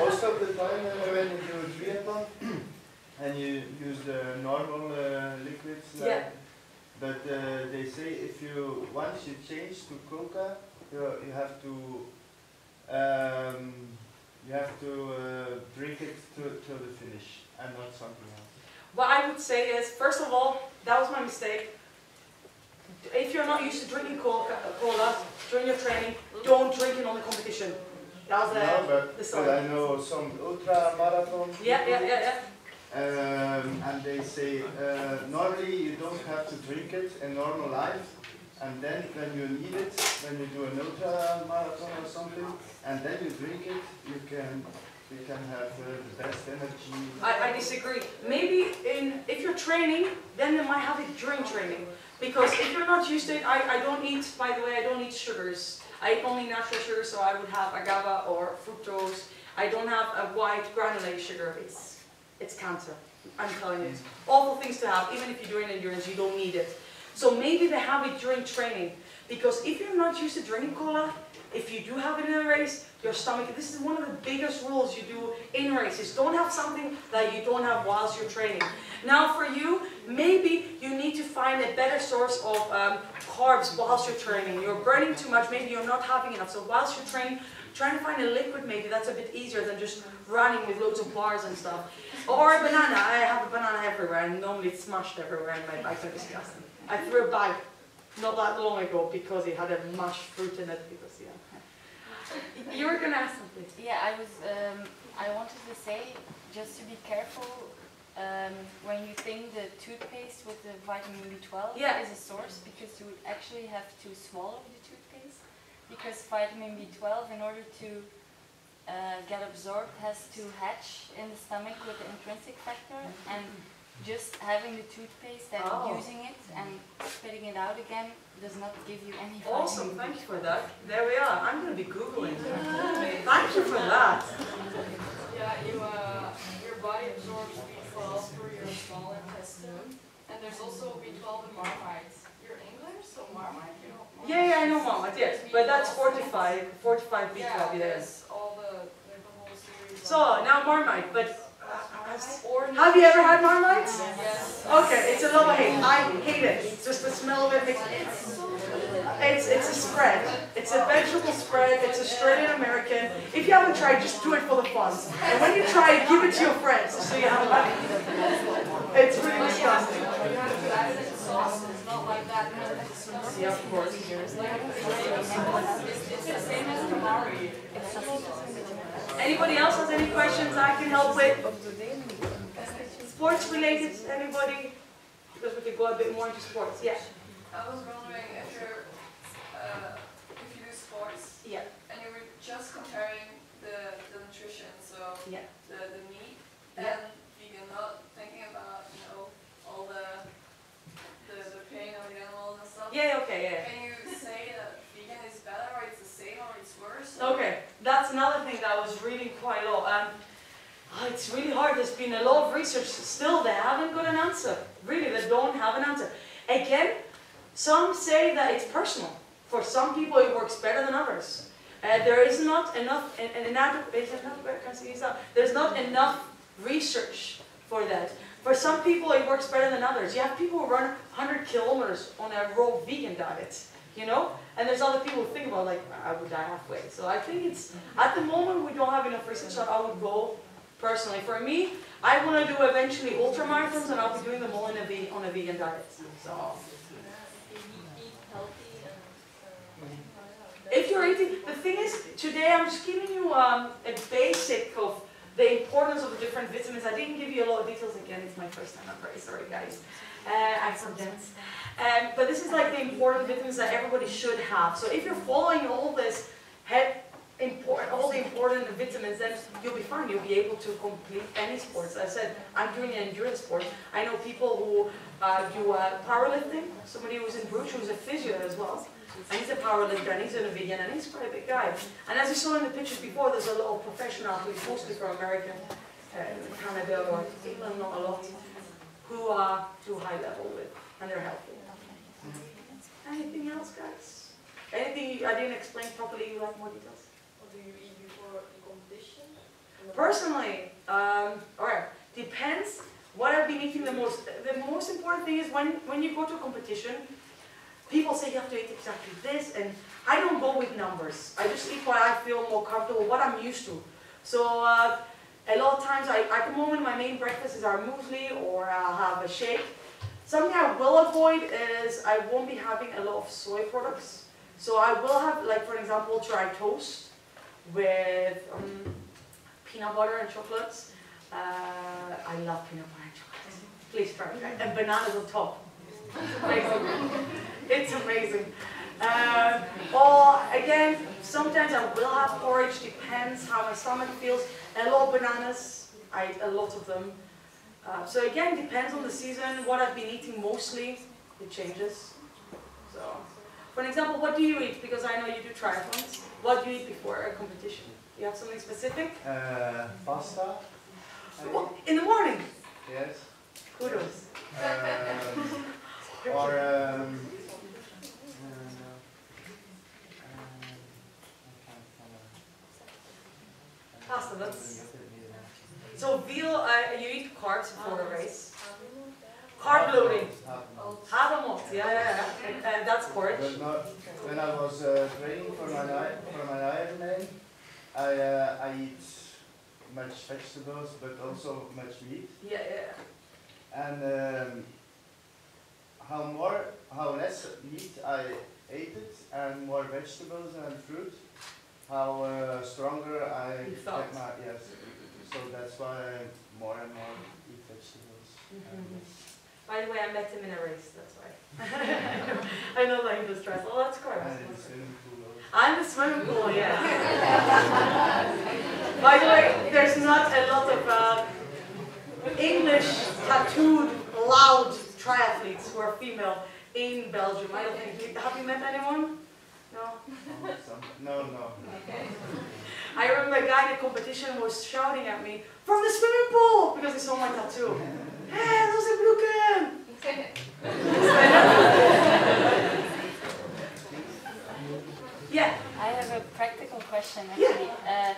Most of the time when you do a triathlon and you use the normal liquids like you change to Coca, you have to drink it to the finish and not something else. What I would say is, first of all, that was my mistake. If you're not used to drinking Coca-Cola during your training, don't drink it on the competition. That was the but I know some ultra marathon. Yeah. And they say normally you don't have to drink it in normal life, and then when you need it, when you do an ultra marathon or something, and then you drink it, you can have the best energy. I disagree. Maybe if you're training, then you might have it during training. Because if you're not used to it, I don't eat, by the way, I don't eat sugars. I eat only natural sugar, so I would have agave or fructose. I don't have a white granulated sugar. It's cancer. I'm telling you. It's awful things to have. Even if you're doing endurance, you don't need it. So maybe they have it during training. Because if you're not used to drinking cola, if you do have it in a race, your stomach, this is one of the biggest rules you do in races. Don't have something that you don't have whilst you're training. Now for you, maybe you need to find a better source of carbs whilst you're training. You're burning too much, maybe you're not having enough. So whilst you're training, trying to find a liquid maybe that's a bit easier than just running with loads of bars and stuff. Or a banana. I have a banana everywhere and normally it's smashed everywhere and my bags are disgusting. I threw a bag not that long ago because it had a mashed fruit in it. Because you were gonna ask something. Yeah, I wanted to say just to be careful when you think the toothpaste with the vitamin B12 is a source, because you would actually have to swallow the toothpaste, because vitamin B12, in order to get absorbed, has to hatch in the stomach with the intrinsic factor, and just having the toothpaste and using it and spitting it out again does not give you any vitamin. Awesome, thank you for that. There we are. I'm going to be Googling. Thank you for that. Yeah, your body absorbs B12 through your small intestine, and there's also B12 in Marmite. You're English, so Marmite, you know? Yeah, I know Marmite, yes. But that's 45 B12, yeah. There's all the whole series. So, now Marmite, but have you ever had Marmite? Yes. Okay, it's a love or hate. I hate it. It's just the smell of it makes it's a spread. It's a vegetable spread. It's Australian American. If you haven't tried, just do it for the fun. And when you try it, give it to your friends so you have it. It's really disgusting. It's not like that. Yeah, of course. It's the same as tamari. Anybody else has any questions I can help with? Sports related, anybody? Because we could go a bit more into sports. Yeah. I was wondering if you do sports, and you were just comparing the nutrition, so the meat and vegan, not thinking about all the pain of the animals and stuff. Yeah. Okay. Can you say that vegan is better, or it's the same, or it's worse? Okay, that's another thing that I was reading quite a lot. It's really hard. There's been a lot of research. Still, they haven't got an answer. Really, they don't have an answer. Again, some say that it's personal. For some people, it works better than others. There is not enough. There's not enough research for that. For some people, it works better than others. You have people who run 100 kilometers on a raw vegan diet, and there's other people who think about, like, I would die halfway. So I think it's, at the moment, we don't have enough research, so I would go, personally. For me, I want to do eventually ultramarathons, and I'll be doing them all on a vegan diet. So, if you're eating, the thing is, today I'm just giving you a basic of the importance of the different vitamins. I didn't give you a lot of details. Again, it's my first time. I'm very sorry, guys. I forget. But this is like the important vitamins that everybody should have. So if you're following all this, all the important vitamins, then you'll be fine. You'll be able to complete any sports. As I said, I'm doing an endurance sport. I know people who do powerlifting. Somebody who's in Bruges, who's a physio as well. And he's a powerlifter, and he's a vegan, and he's quite a big guy. And as you saw in the pictures before, there's a lot of professional athletes, mostly from America, Canada, or England, not a lot, who are to a high level with, and they're healthy. Anything else, guys? Anything I didn't explain properly, you like more details? What do you eat before the competition? Personally, alright, depends what I've been eating the most. The most important thing is when you go to a competition, people say you have to eat exactly this, and I don't go with numbers. I just eat what I feel more comfortable, what I'm used to. So a lot of times, at the moment, my main breakfast is our muesli, or I'll have a shake. Something I will avoid is I won't be having a lot of soy products. So I will have, like for example, dry toast with peanut butter and chocolates. I love peanut butter and chocolate. Please try it. And bananas on top. It's amazing. It's amazing. Or again, sometimes I will have porridge, depends how my stomach feels. A lot of bananas, I eat a lot of them. So again, depends on the season, what I've been eating mostly, it changes. So, for example, what do you eat? Because I know you do triathlons. What do you eat before a competition? You have something specific? Pasta. Well, in the morning? Yes. Kudos. Pasta, that's... So veal, you eat carbs before a race? Carb loading. Havermalt, yeah. That's porridge. But not, when I was training for my Ironman, I eat much vegetables, but also much meat. Yeah. And how less meat I ate it, and more vegetables and fruit, how stronger I get my, yes. So that's why I more and more eat vegetables. By the way, I met him in a race, that's why. I know that he was stressed. Oh, that's correct. And in the swimming pool also. I'm the swimming pool, yeah. By the way, there's not a lot of English tattooed, loud triathletes who are female in Belgium. I don't think. Have you met anyone? No? No. Okay. I remember a guy in the competition was shouting at me from the swimming pool because he saw my tattoo. Hey, dat is een broeken! Yeah. I have a practical question actually. Yeah.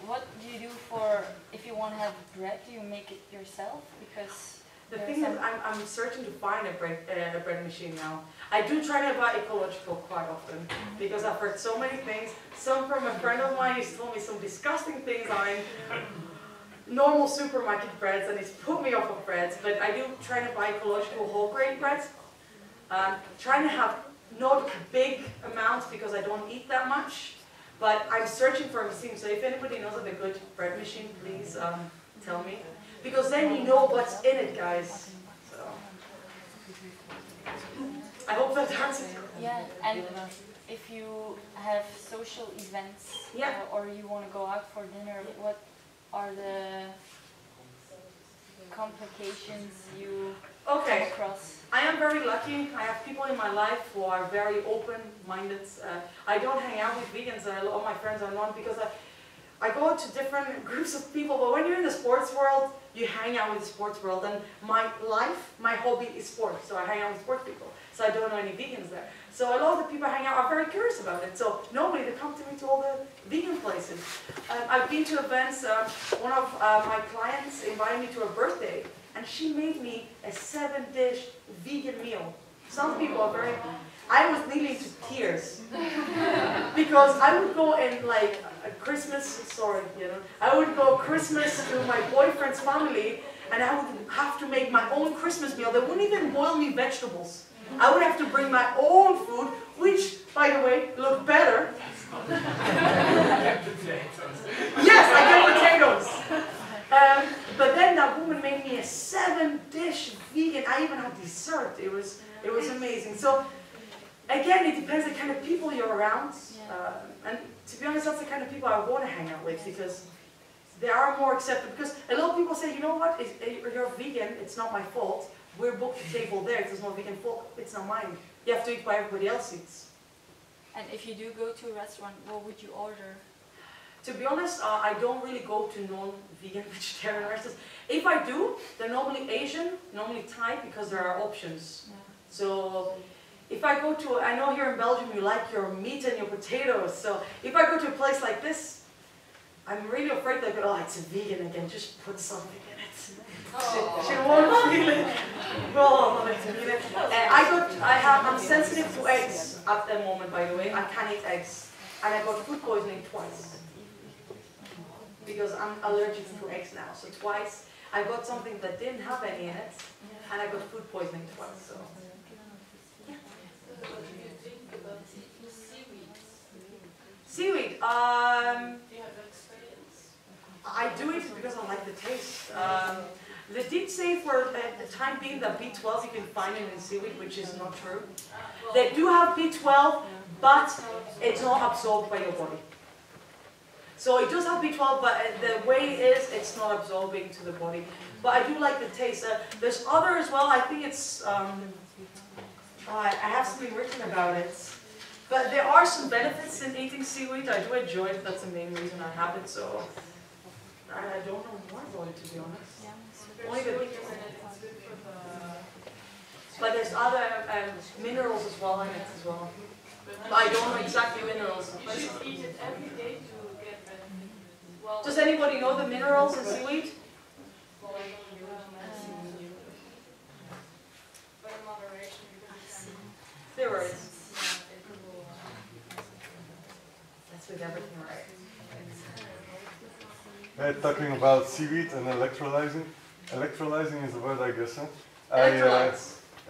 What do you do for, if you want to have bread, do you make it yourself? Because the thing is, I'm searching to find a bread machine now. I do try to buy ecological quite often because I've heard so many things. Some from a friend of mine who's told me some disgusting things on normal supermarket breads, and it's put me off of breads. But I do try to buy ecological whole grain breads. Trying to have not big amounts because I don't eat that much. But I'm searching for a machine. So if anybody knows of a good bread machine, please tell me. Because then you know what's in it, guys. So I hope that answers your question. Yeah, and if you have social events, or you want to go out for dinner, what are the complications you come across? I am very lucky. I have people in my life who are very open-minded. I don't hang out with vegans. A lot of my friends are not, because I go to different groups of people. But when you're in the sports world, you hang out with the sports world. And my life, my hobby is sports. So I hang out with sports people. So I don't know any vegans there. So a lot of the people I hang out are very curious about it. So normally they come to me to all the vegan places. I've been to events. One of my clients invited me to a birthday, and she made me a 7-dish vegan meal. Some people are very... I was nearly to tears. Because I would go in like a Christmas, I would go Christmas to my boyfriend's family, and I would have to make my own Christmas meal. They wouldn't even boil me vegetables. I would have to bring my own food, which, by the way, looked better. Yes, I get potatoes. But then that woman made me a 7-dish vegan. I even had dessert. It was amazing. So again, it depends on the kind of people you're around. And to be honest, that's the kind of people I want to hang out with, because they are more accepted. Because a lot of people say, you know what, you're vegan, it's not my fault. We're booked a table there, if there's no vegan fault, it's not mine. You have to eat what everybody else eats. And if you do go to a restaurant, what would you order? To be honest, I don't really go to non-vegan vegetarian restaurants. If I do, they're normally Asian, normally Thai, because there are options. Yeah. So if I go to, I know here in Belgium you like your meat and your potatoes, so if I go to a place like this, I'm really afraid they'll go, oh, it's a vegan again, just put something in it. She won't feel it. Oh, it's vegan. I'm sensitive to eggs at the moment, by the way. I can't eat eggs. And I got food poisoning twice. Because I'm allergic to eggs now. So twice I got something that didn't have any in it, and I got food poisoning twice. So. What do you think about seaweed? Seaweed. Do you have experience? I do it because I like the taste. They did say for the time being that B12 you can find it in seaweed, which is not true. They do have B12, but it's not absorbed by your body. So it does have B12, but the way it is, it's not absorbing to the body. But I do like the taste. There's other as well. I think it's, I have something written about it. But there are some benefits in eating seaweed. I do enjoy it. That's the main reason I have it. So I don't know more about it, to be honest. Only the B12. But there's other minerals as well in it as well. But I don't know exactly minerals. You should eat it every day to get well. Does anybody know the minerals in seaweed? But in moderation, There is. That's with everything, right? Talking about seaweed and electrolyzing. Electrolyzing is a word, I guess.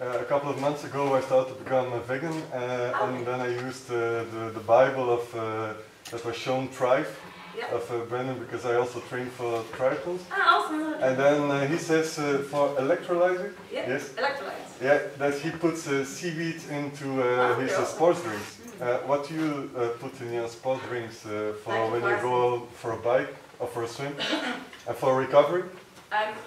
A couple of months ago I started to become a vegan, and then I used the Bible of that was shown Thrive of Brennan, because I also trained for triathlons. And then he says for electrolyzing, yes, that he puts seaweed into his sports drinks. What do you put in your sports drinks for when you go for a bike or for a swim and for recovery?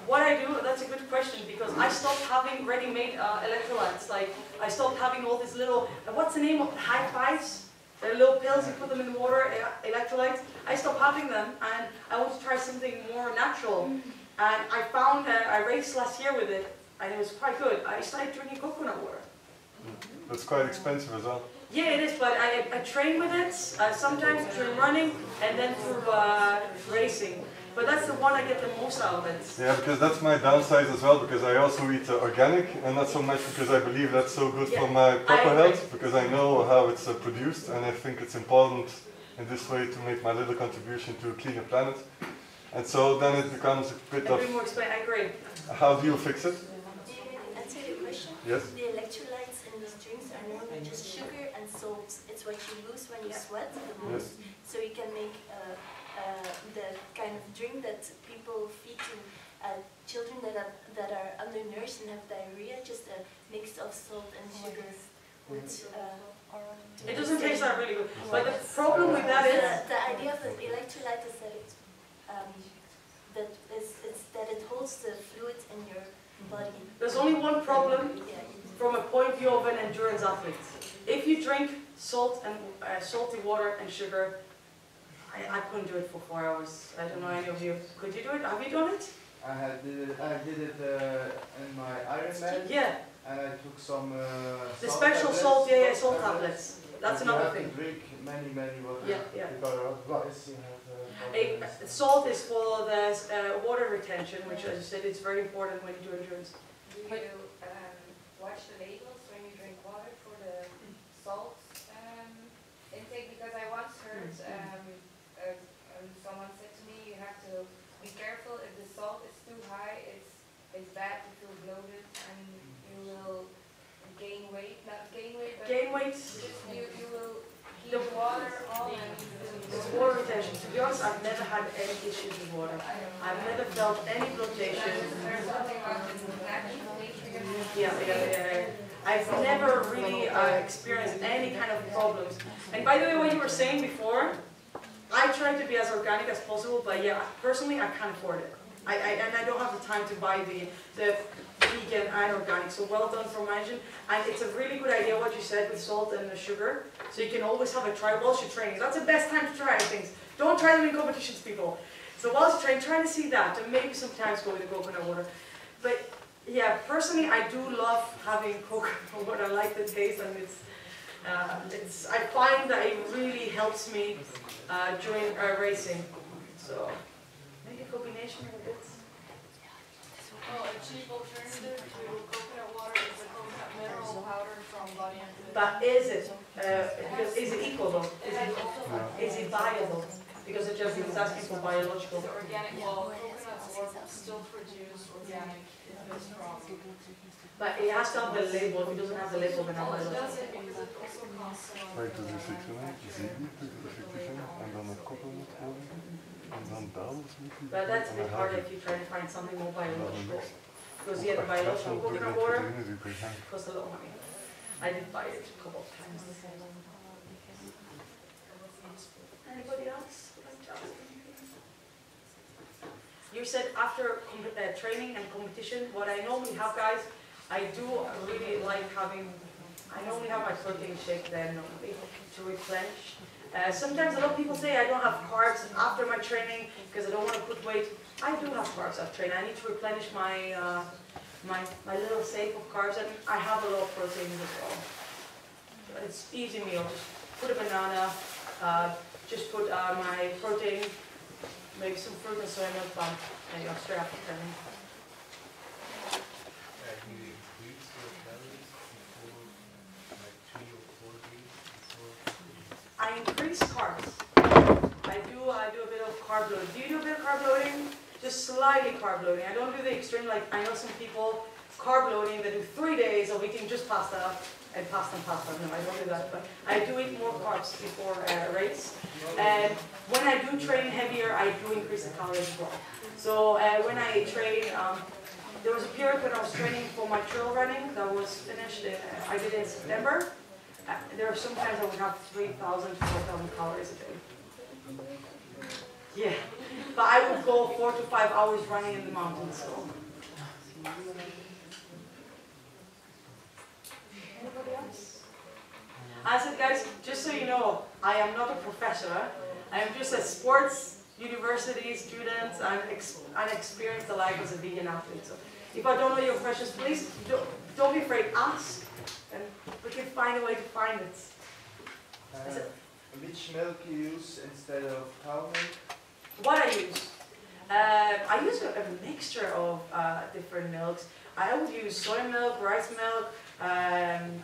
What I do, that's a good question, because I stopped having ready-made electrolytes. Like, I stopped having all these little, what's the name of the high fives? The little pills, you put them in the water, electrolytes. I stopped having them, and I want to try something more natural. And I found, I raced last year with it, and it was quite good. I started drinking coconut water. That's quite expensive as well. Yeah, it is, but I train with it, sometimes through running, and then through racing. But that's the one I get the most out of it. Yeah, because that's my downside as well, because I also eat organic, and not so much because I believe that's so good for my proper health, because I know how it's produced, and I think it's important in this way to make my little contribution to a cleaner planet. And so then it becomes a bit of... more explain, I agree. How do you fix it? Answer your question? Yes. The electrolytes in these drinks are normally just sugar and salt. It's what you lose when you sweat the most. Yes. So you can make the kind of drink that people feed to children that are undernourished and have diarrhea, just a mix of salt and sugar. With, it doesn't taste that really good. But the problem with that is... The idea of the electrolyte is that it holds the fluid in your body. There's only one problem from a point of view of an endurance athlete. If you drink salt and salty water and sugar, I couldn't do it for 4 hours. I don't know any of you. Could you do it? Have you done it? I did it in my Ironman. Yeah. And I took some the special salt, salt tablets. That's another thing. You have to drink many water. Yeah. Because otherwise you have salt is for the water retention, which, as you said, is very important when you do endurance. Do you watch the labels when you drink water for the salt intake? Because I once heard someone said to me, you have to be careful if the salt is too high, it's bad to feel bloated and you will gain weight, not gain weight, but gain weight. You will keep the water on and it's water retention. To be honest, I've never had any issues with water. I've never felt any bloatation. There's something about natural nature. Yeah. I've never really experienced any kind of problems. And by the way, what you were saying before, I try to be as organic as possible, but yeah, personally, I can't afford it. And I don't have the time to buy the vegan and organic, so well done for managing. And it's a really good idea what you said with salt and the sugar, so you can always have a try whilst you're training. That's the best time to try things. Don't try them in competitions, people. So whilst you're training, try to see that, and maybe sometimes go with the coconut water. But yeah, personally, I do love having coconut water. I like the taste, and I find that it really helps me during racing. So maybe a combination of a bit. Well, a cheap alternative to coconut water is the coconut mineral powder from Body and Fit. But is it equal though? Is it viable? Because it just is asking for biological. The organic, well, coconuts are still produce organic if it's from. But it has to have the label. If it doesn't have the label, then I'll Well, it biological. doesn't because it also costs some. Waar doe je sectionen, 7 en dan een koppelmetode en dan dadelsmetode. But that's a bit harder if you try to find something more biological. Because the biological coconut water costs a lot of money. I did buy it a couple of times. Anybody else? You said after training and competition, what I normally have, guys, I do really like having, I normally have my protein shake then normally to replenish. Sometimes a lot of people say I don't have carbs after my training because I don't want to put weight. I do have carbs after training. I need to replenish my my little safe of carbs, and I have a lot of protein as well. But it's easy meal. Just put a banana, just put my protein, maybe some fruit and soy milk, and you're straight after training. I increase carbs. I do a bit of carb loading. Do you do a bit of carb loading? Just slightly carb loading. I don't do the extreme, like I know some people carb loading, they do 3 days of eating just pasta and pasta and pasta. No, I don't do that, but I do eat more carbs before race. And when I do train heavier, I do increase the calories as well. So when I train, there was a period when I was training for my trail running that was finished, I did it in September. There are sometimes I would have 3,000 to 4,000 calories a day. Yeah, but I would go 4 to 5 hours running in the mountains. So. Anybody else? I said, guys, just so you know, I am not a professor. I am just a sports university student and experienced the life as a vegan athlete. So if I don't know your questions, please don't be afraid, ask. And we can find a way to find it. Which milk you use instead of cow milk? What I use? I use a mixture of different milks. I would use soy milk, rice milk,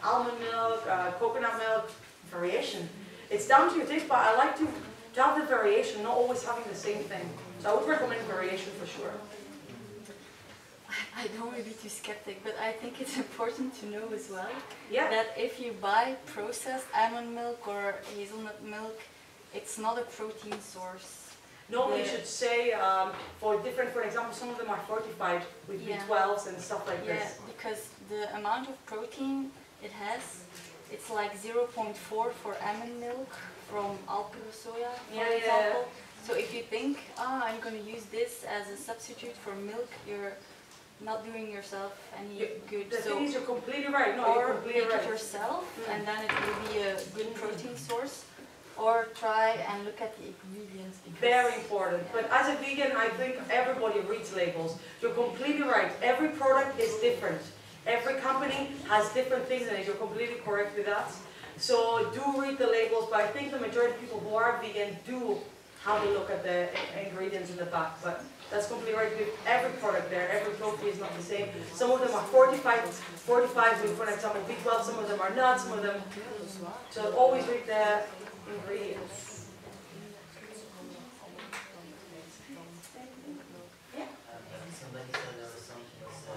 almond milk, coconut milk, variation. It's down to your taste, but I like to have the variation, not always having the same thing. So I would recommend variation for sure. I don't want to be too skeptic, but I think it's important to know as well that if you buy processed almond milk or hazelnut milk, it's not a protein source. Normally you should say for example, some of them are fortified with B12s and stuff like this. Yeah, because the amount of protein it has, it's like 0.4 for almond milk from Alpine soya, for example. So if you think, I'm going to use this as a substitute for milk, you're not doing yourself any good. The thing is, you're completely right. No, or you're completely make right. it yourself, and then it will be a good protein source. Or try and look at the ingredients. Very important. But as a vegan, I think everybody reads labels. You're completely right. Every product is different. Every company has different things in it. You're completely correct with that. So do read the labels, but I think the majority of people who are vegan do have a look at the ingredients in the back. But that's completely right with every product there. Every protein is not the same. Some of them are fortified with, for example, B12. Some of them are not. Some of them. So always read the ingredients. Yeah. Somebody said there was something else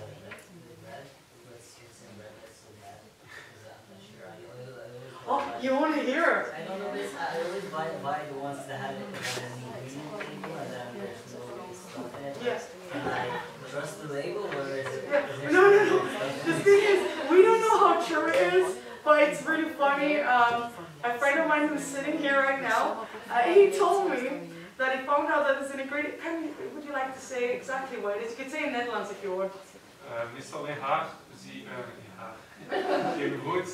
red. Let's get some red. That's so bad. I'm not sure. Oh, you want to hear? I don't know this. I always buy the ones that have it on an ingredient label and then there's no stuff in it. Yes. Can I trust the label or is it? No. The thing is, we don't know how true it is, but it's really funny. A friend of mine who's sitting here right now, he told me that he found out that it's an ingredient. Would you like to say exactly what it is? You could say in Netherlands if you want. Meestal in haar, in brood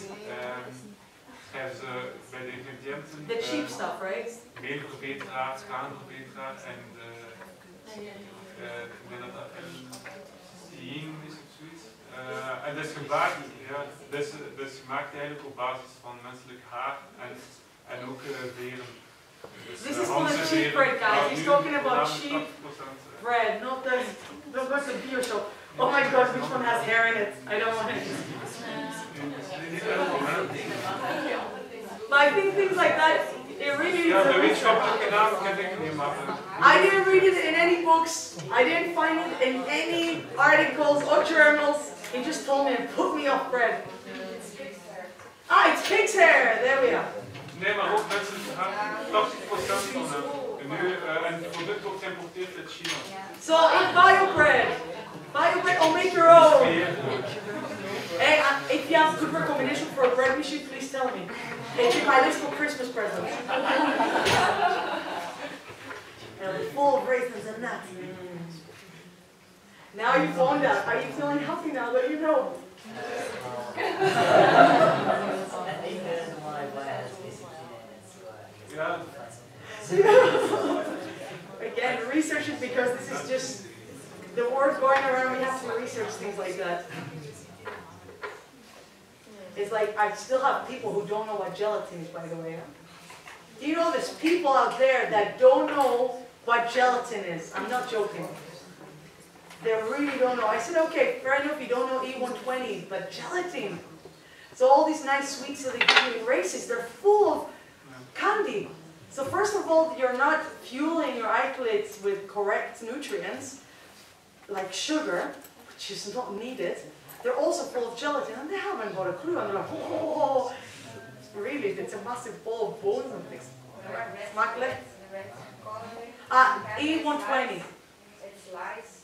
schrijven ze bij de ingrediënten. The cheap stuff, right? Meelverbeteraar, schaamverbeteraar en ik denk dat L-theïne is of zoiets. En dat is gemaakt, dat is gemaakt eigenlijk op basis van menselijk haar en ook veren. This is spoon of cheap bread, guys. He's talking about cheap bread, not the beer shop. Oh my gosh, which one has hair in it? I don't want it. But I think things like that, it really is a research. I didn't read it in any books. I didn't find it in any articles or journals. He just told me and put me off bread. Ah, it's pig's hair. There we are. Nee, maar ook mensen gaan 80% van nu en het product wordt geïmporteerd uit China. So eat bio bread. Bio bread or make your own. Hey, if you have a good recommendation for a bread machine, please tell me. It's in my list for Christmas presents. Full of raisins and nuts. Now you found out. Are you feeling healthy now that you know? Again, research it because this is just the word going around. We have to research things like that. It's like I still have people who don't know what gelatin is, by the way. Do you know there's people out there that don't know what gelatin is? I'm not joking. They really don't know. I said, okay, fair enough, you don't know E120, but gelatin. So all these nice sweets that they give you in races, they're full of candy. So first of all, you're not fueling your athletes with correct nutrients, like sugar, which is not needed. They're also full of gelatin, and they haven't got a clue. And they're like, oh, really, it's a massive ball of bones and things. Mogelijk? E120. It's lice.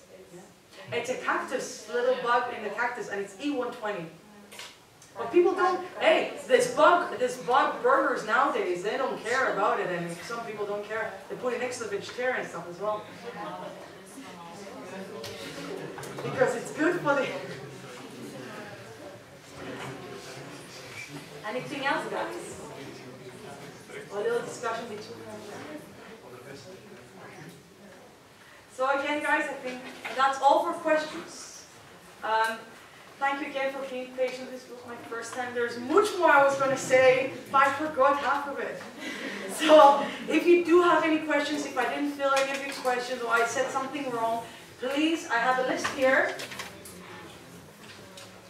It's a cactus, little bug in the cactus, and it's E120. But people don't, hey, this bug burgers nowadays, they don't care about it, and some people don't care. They put it next to the vegetarian stuff as well. Because it's good for the... Anything else, guys? A little discussion between us. So again, guys, I think that's all for questions. Thank you again for being patient. This was my first time. There's much more I was going to say, but I forgot half of it. So if you do have any questions, if I didn't fill any of your questions or I said something wrong, please, I have a list here.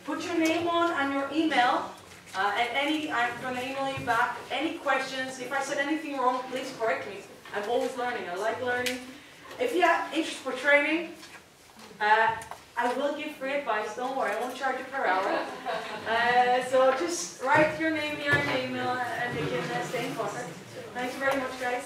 Put your name on and your email. I'm going to email you back. Any questions? If I said anything wrong, please correct me. I'm always learning. I like learning. If you have interest for training, I will give free advice. Don't worry, I won't charge you per hour. So just write your name here in the email and you can stay in contact. Thank you very much, guys.